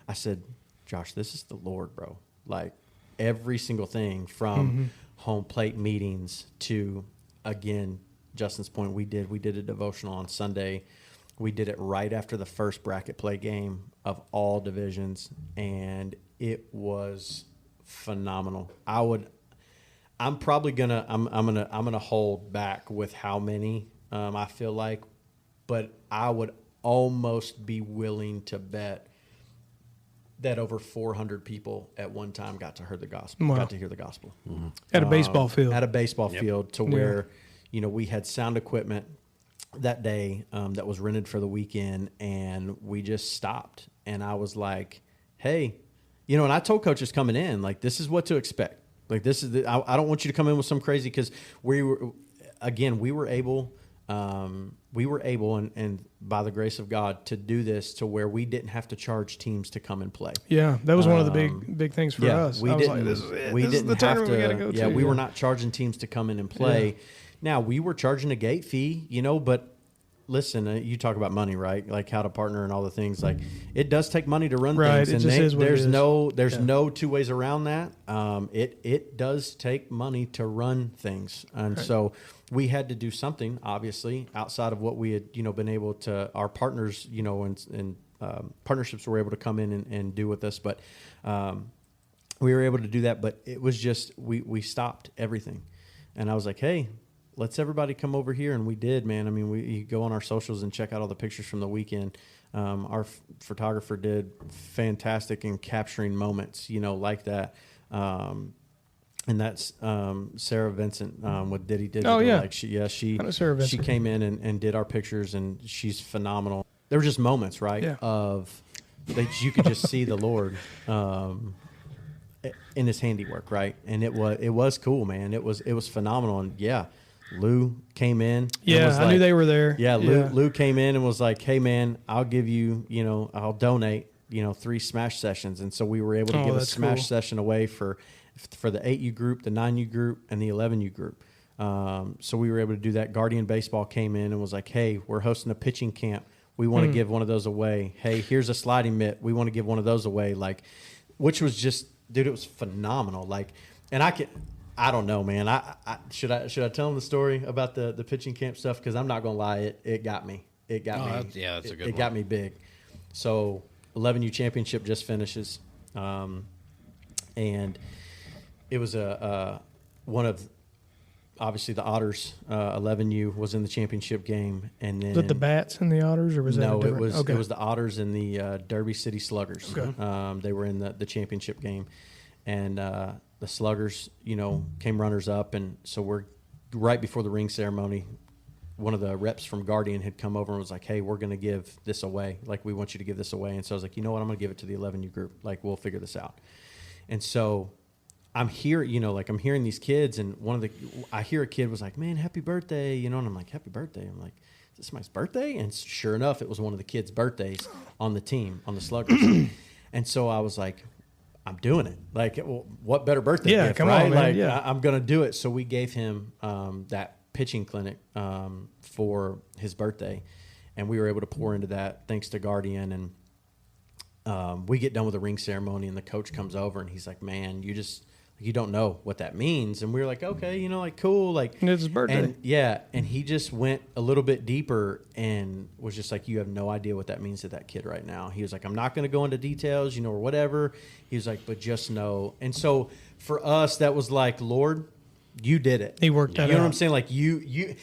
I said, Josh, this is the Lord, bro. Like every single thing from home plate meetings to, again, Justin's point, we did a devotional on Sunday. We did it right after the first bracket play game of all divisions, and it was phenomenal. I'm probably gonna hold back with how many I feel like, but I would almost be willing to bet that over 400 people at one time got to hear the gospel. Wow. Got to hear the gospel At a baseball field. At a baseball field, to where we had sound equipment that day that was rented for the weekend, and we just stopped. And I was like, hey, and I told coaches coming in, like, this is what to expect. Like, this is I don't want you to come in with some crazy, because we were able and by the grace of God to do this to where we didn't have to charge teams to come and play. Yeah, that was one of the big things for us. We I was didn't. like, this is it. We This is didn't the have tournament to. we got to go to. We were not charging teams to come in and play. Yeah. Now we were charging a gate fee, but listen, you talk about money, right? Like how to partner and all the things. Like it does take money to run Right, things, it and just is what it is. there's no two ways around that. It does take money to run things, and so we had to do something, obviously, outside of what we had, been able to. Our partners, and partnerships were able to come in and do with us, but we were able to do that. But it was just we stopped everything, and I was like, hey, let's everybody come over here. And we did, man. I mean, you go on our socials and check out all the pictures from the weekend. Our photographer did fantastic in capturing moments, like that. And that's Sarah Vincent with Diddy Digital. Oh, yeah. Like she I know Sarah Vincent. she came in and did our pictures, and she's phenomenal. There were just moments, right, Yeah. of that you could just see the Lord in his handiwork, right? And it was cool, man. It was phenomenal. And yeah, Lou came in. And Yeah, was I knew they were there. Yeah, Lou came in and was like, hey, man, I'll give you, I'll donate, 3 Smash sessions. And so we were able to give a Smash session away for the 8U group, the 9U group, and the 11U group. So we were able to do that. Guardian Baseball came in and was like, hey, we're hosting a pitching camp. We want to give one of those away. Hey, here's a sliding mitt. We want to give one of those away. Like, which was just, dude, it was phenomenal. Like, and I don't know, man. Should I tell them the story about the pitching camp stuff? Because I'm not gonna lie, it got me. It got me. That's a good one. It got me big. So 11U championship just finishes, and it was one of, obviously, the Otters. 11U was in the championship game, and then Was it the Bats and the Otters, or was that no, a it was okay. it was the Otters and the Derby City Sluggers. Okay. They were in the championship game, and the Sluggers, came runners up, and so we're right before the ring ceremony. One of the reps from Guardian had come over and was like, "Hey, we're going to give this away. Like, we want you to give this away." And so I was like, "You know what? I'm going to give it to the 11U group. Like, we'll figure this out." And so I'm here, I'm hearing these kids, and I hear a kid was like, "Man, happy birthday," and I'm like, "Happy birthday." I'm like, "Is this somebody's birthday?" And sure enough, it was one of the kids' birthdays on the team, on the Sluggers. And so I was like, I'm doing it. Like, well, what better birthday gift, come right? on, man. Like, Yeah. I'm going to do it. So we gave him that pitching clinic for his birthday, and we were able to pour into that thanks to Guardian. And we get done with the ring ceremony, and the coach comes over, and he's like, "Man, you don't know what that means." And we were like, "Okay, cool." Like, And it's his birthday. And yeah, and he just went a little bit deeper and was just like, "You have no idea what that means to that kid right now." He was like, "I'm not going to go into details, or whatever." He was like, "But just know." And so for us, that was like, Lord, you did it. He worked that You know out. what I'm saying? Like you,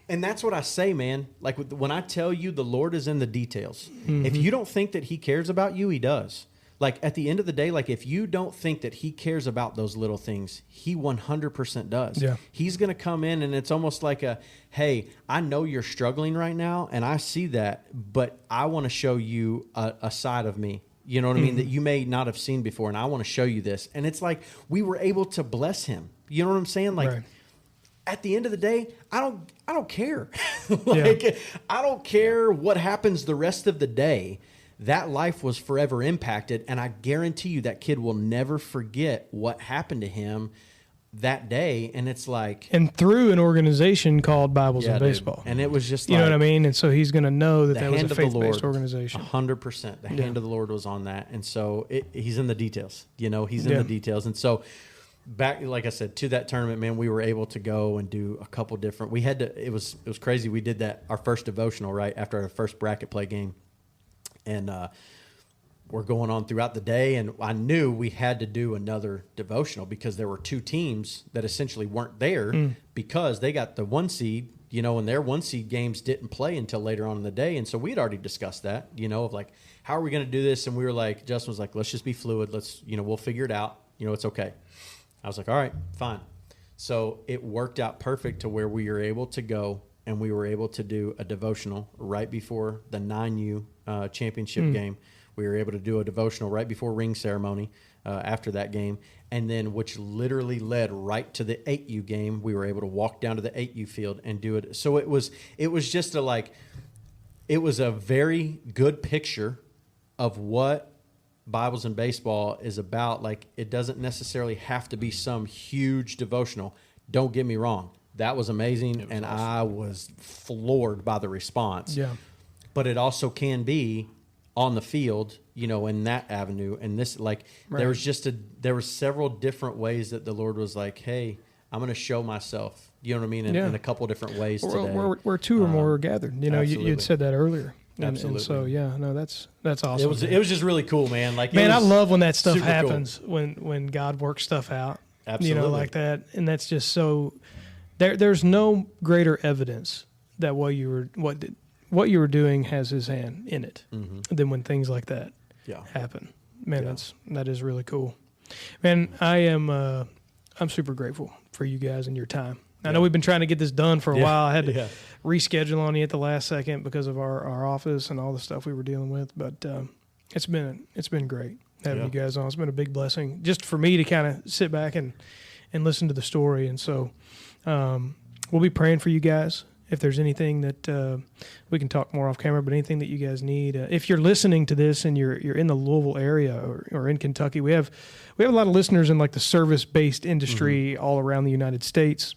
and that's what I say, man. Like when I tell you the Lord is in the details. Mm-hmm. If you don't think that He cares about you, He does. Like at the end of the day, like if you don't think that He cares about those little things, He 100% does. Yeah. He's going to come in, and it's almost like hey, I know you're struggling right now, and I see that, but I want to show you a side of me. You know what I mean? That you may not have seen before, and I want to show you this. And it's like we were able to bless him. You know what I'm saying? Like at the end of the day, I don't care. I don't care what happens the rest of the day. That life was forever impacted, and I guarantee you that kid will never forget what happened to him that day, and it's like, and through an organization called Bibles yeah, and dude. Baseball. And it was just You like, know what I mean? And so he's going to know that the that was a hand of the faith-based Lord, organization. 100%. The hand of the Lord was on that, and so he's in the details. You know, he's in Yeah. the details, and so back, like I said, to that tournament, man, we were able to go and do a couple different. We had to. It was crazy. We did that our first devotional right after our first bracket play game, and we're going on throughout the day, and I knew we had to do another devotional because there were two teams that essentially weren't there because they got the 1 seed, you know, and their 1 seed games didn't play until later on in the day. And so we'd already discussed that, you know, of like, how are we going to do this? And we were like, Justin was like, let's just be fluid. Let's, you know, we'll figure it out. You know, it's okay. I was like, all right, fine. So it worked out perfect to where we were able to go and we were able to do a devotional right before the 9U championship game. We were able to do a devotional right before ring ceremony after that game, and then which literally led right to the 8U game. We were able to walk down to the 8U field and do it. So it was just it was a very good picture of what Bibles and Baseball is about. Like, it doesn't necessarily have to be some huge devotional. Don't get me wrong. That was amazing, and awesome. I was floored by the response. Yeah. But it also can be on the field, you know, in that avenue. And this, like, Right. there were several different ways that the Lord was like, hey, I'm going to show myself, you know what I mean, in a couple different ways today. Where two or more are gathered. You know, you had said that earlier. And Absolutely. so, yeah, no, that's awesome. It was just really cool, man. Like, man, I love when that stuff super cool. happens, when God works stuff out. Absolutely. You know, like that. And that's just so there's no greater evidence that what you were doing has his hand in it than when things like that happen. Man, that is really cool. Man, I'm super grateful for you guys and your time. I know we've been trying to get this done for a while. I had to reschedule on you at the last second because of our office and all the stuff we were dealing with. But it's been great having you guys on. It's been a big blessing just for me to kind of sit back and listen to the story. And so we'll be praying for you guys. If there's anything that we can talk more off camera, but anything that you guys need, if you're listening to this and you're in the Louisville area or in Kentucky, we have a lot of listeners in like the service-based industry all around the United States.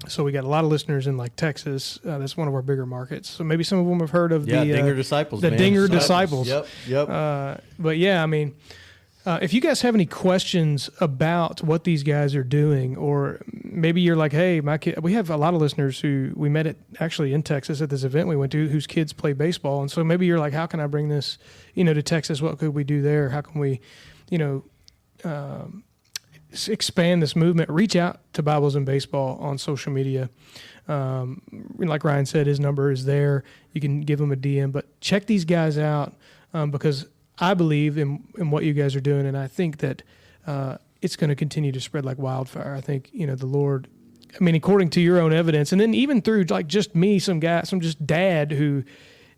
So we got a lot of listeners in like Texas. That's one of our bigger markets. So maybe some of them have heard of the Dinger Disciples. The man. Dinger Disciples. Yep. But yeah, I mean, if you guys have any questions about what these guys are doing, or maybe you're like, hey, my kid, we have a lot of listeners who we met actually in Texas at this event we went to, whose kids play baseball. And so maybe you're like, how can I bring this, to Texas? What could we do there? How can we, expand this movement? Reach out to Bibles and Baseball on social media. Like Ryan said, his number is there. You can give him a DM, but check these guys out because I believe in what you guys are doing, and I think that it's going to continue to spread like wildfire. I think, the Lord, according to your own evidence, and then even through like just me, some just dad who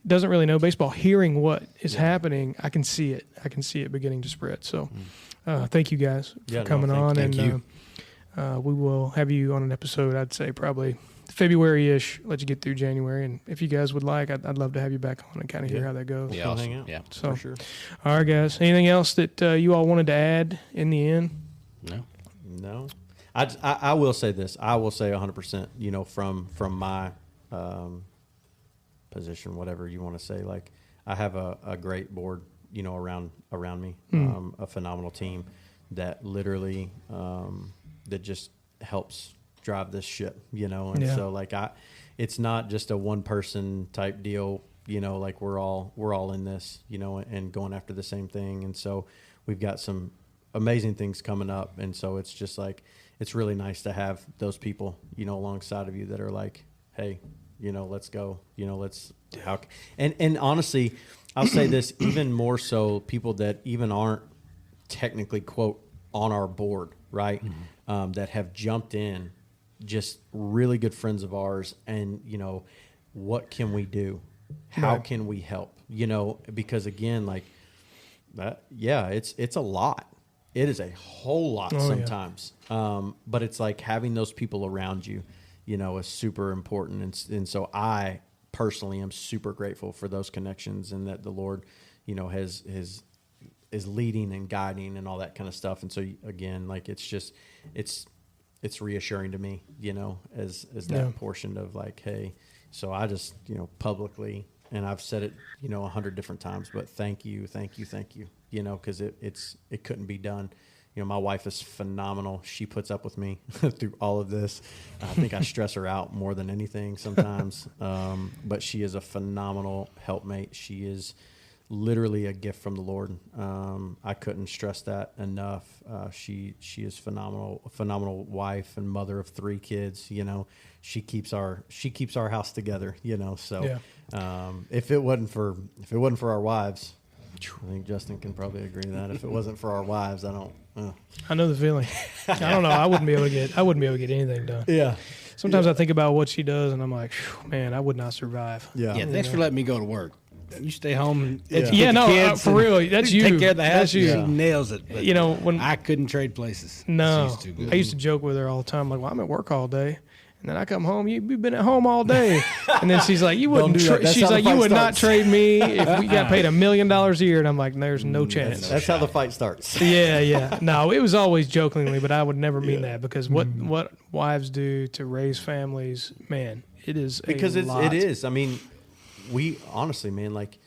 doesn't really know baseball, hearing what is happening, I can see it. I can see it beginning to spread. So thank you guys for coming on. Thank you. We will have you on an episode, I'd say probably February-ish, let you get through January. And if you guys would like, I'd love to have you back on and kind of hear how that goes. Yeah, awesome. Hang out. Yeah, so, for sure. All right, guys. Anything else that you all wanted to add in the end? No. I will say this. I will say 100%, from my position, whatever you want to say. Like, I have a great board, around me, a phenomenal team that literally that just helps drive this ship, and so like it's not just a one person type deal, like we're all in this, and going after the same thing. And so we've got some amazing things coming up. And so it's just like, it's really nice to have those people, alongside of you that are like, hey, let's go, and honestly, I'll say this even more so, people that even aren't technically quote on our board, right? That have jumped in, just really good friends of ours. And, what can we do? How can we help? Because again, like that, it's a lot. It is a whole lot sometimes. But it's like having those people around you, is super important. And so I personally am super grateful for those connections, and that the Lord, is leading and guiding and all that kind of stuff. And so again, like it's it's reassuring to me, as that Yeah. portion of like, hey, so I just, publicly, and I've said it, 100 different times, but thank you, because it couldn't be done. My wife is phenomenal. She puts up with me through all of this. I think I stress her out more than anything sometimes. But she is a phenomenal helpmate. She is literally a gift from the Lord. I couldn't stress that enough. She is phenomenal, a phenomenal wife and mother of 3 kids. She keeps our house together. So if it wasn't for our wives, I think Justin can probably agree to that. If it wasn't for our wives, I know the feeling. I don't know. I wouldn't be able to get anything done. Yeah. Sometimes I think about what she does, and I'm like, man, I would not survive. Yeah. Yeah, thanks for letting me go to work. You stay home and Yeah. educate Yeah, the no, kids for real, that's you. Take care of the house. That's you. She Yeah. nails it. But when I couldn't trade places. no, She's too good. I used to joke with her all the time, like, well, I'm at work all day. And then I come home. You've been at home all day, and then she's like, "You wouldn't." do that. That's She's how the like, "You fight would not starts." trade me if we got paid $1 million a year." And I'm like, "There's no chance." That's how the fight starts. Yeah. No, it was always jokingly, but I would never mean that because what wives do to raise families, man, it is Because a lot. it is. I mean, we honestly, man, like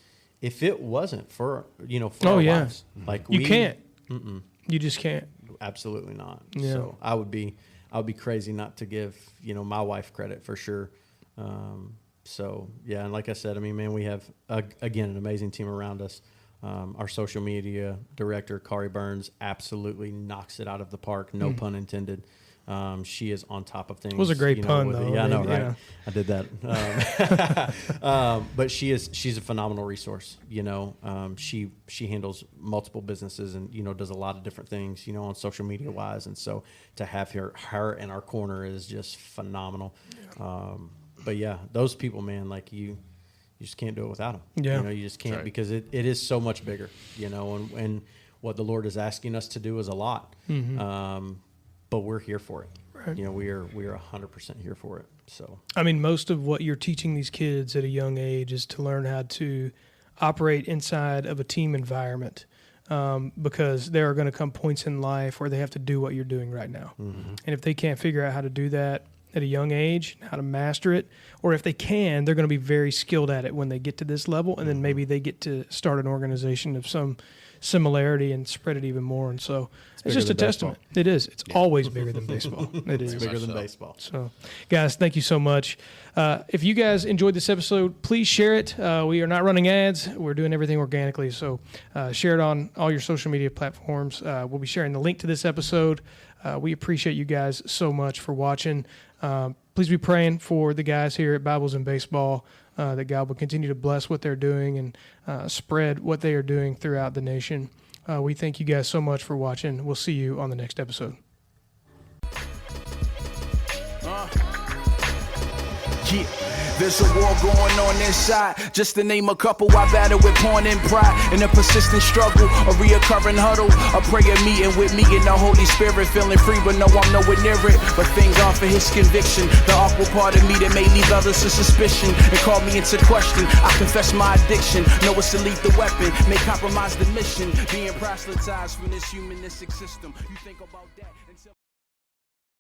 if it wasn't for for Oh, our yeah. wives, like You we can't. You just can't. absolutely not. Yeah. So I would be crazy not to give my wife credit for sure. So yeah, and like I said, I mean, man, we have again an amazing team around us. Our social media director, Kari Burns, absolutely knocks it out of the park. No pun intended. She is on top of things. It was a great pun, though. Yeah, I know, right? Yeah. I did that. But she's a phenomenal resource. She handles multiple businesses and does a lot of different things. On social media wise, and so to have her in our corner is just phenomenal. But yeah, those people, man, like you just can't do it without them. Yeah. You just can't right. because it is so much bigger. And what the Lord is asking us to do is a lot. But we're here for it. Right. We are 100% here for it. So I mean, most of what you're teaching these kids at a young age is to learn how to operate inside of a team environment, because there are going to come points in life where they have to do what you're doing right now. And if they can't figure out how to do that at a young age, how to master it, or if they can, they're going to be very skilled at it when they get to this level, and then maybe they get to start an organization of some similarity and spread it even more. And so it's just a than testament. It is. It's always bigger than baseball. It is. bigger than baseball. So, guys, thank you so much. If you guys enjoyed this episode, please share it. We are not running ads. We're doing everything organically. So share it on all your social media platforms. We'll be sharing the link to this episode. We appreciate you guys so much for watching. Please be praying for the guys here at Bibles and Baseball, that God will continue to bless what they're doing and spread what they are doing throughout the nation. We thank you guys so much for watching. We'll see you on the next episode. Yeah. There's a war going on inside. Just to name a couple, I battle with porn and pride. In a persistent struggle, a reoccurring huddle, a prayer meeting with me and the Holy Spirit. Feeling free, but no, I'm nowhere near it. But thank God for his conviction. The awkward part of me that may leave others in suspicion and call me into question. I confess my addiction. Know it's a lethal weapon. May compromise the mission. Being proselytized from this humanistic system. You think about that until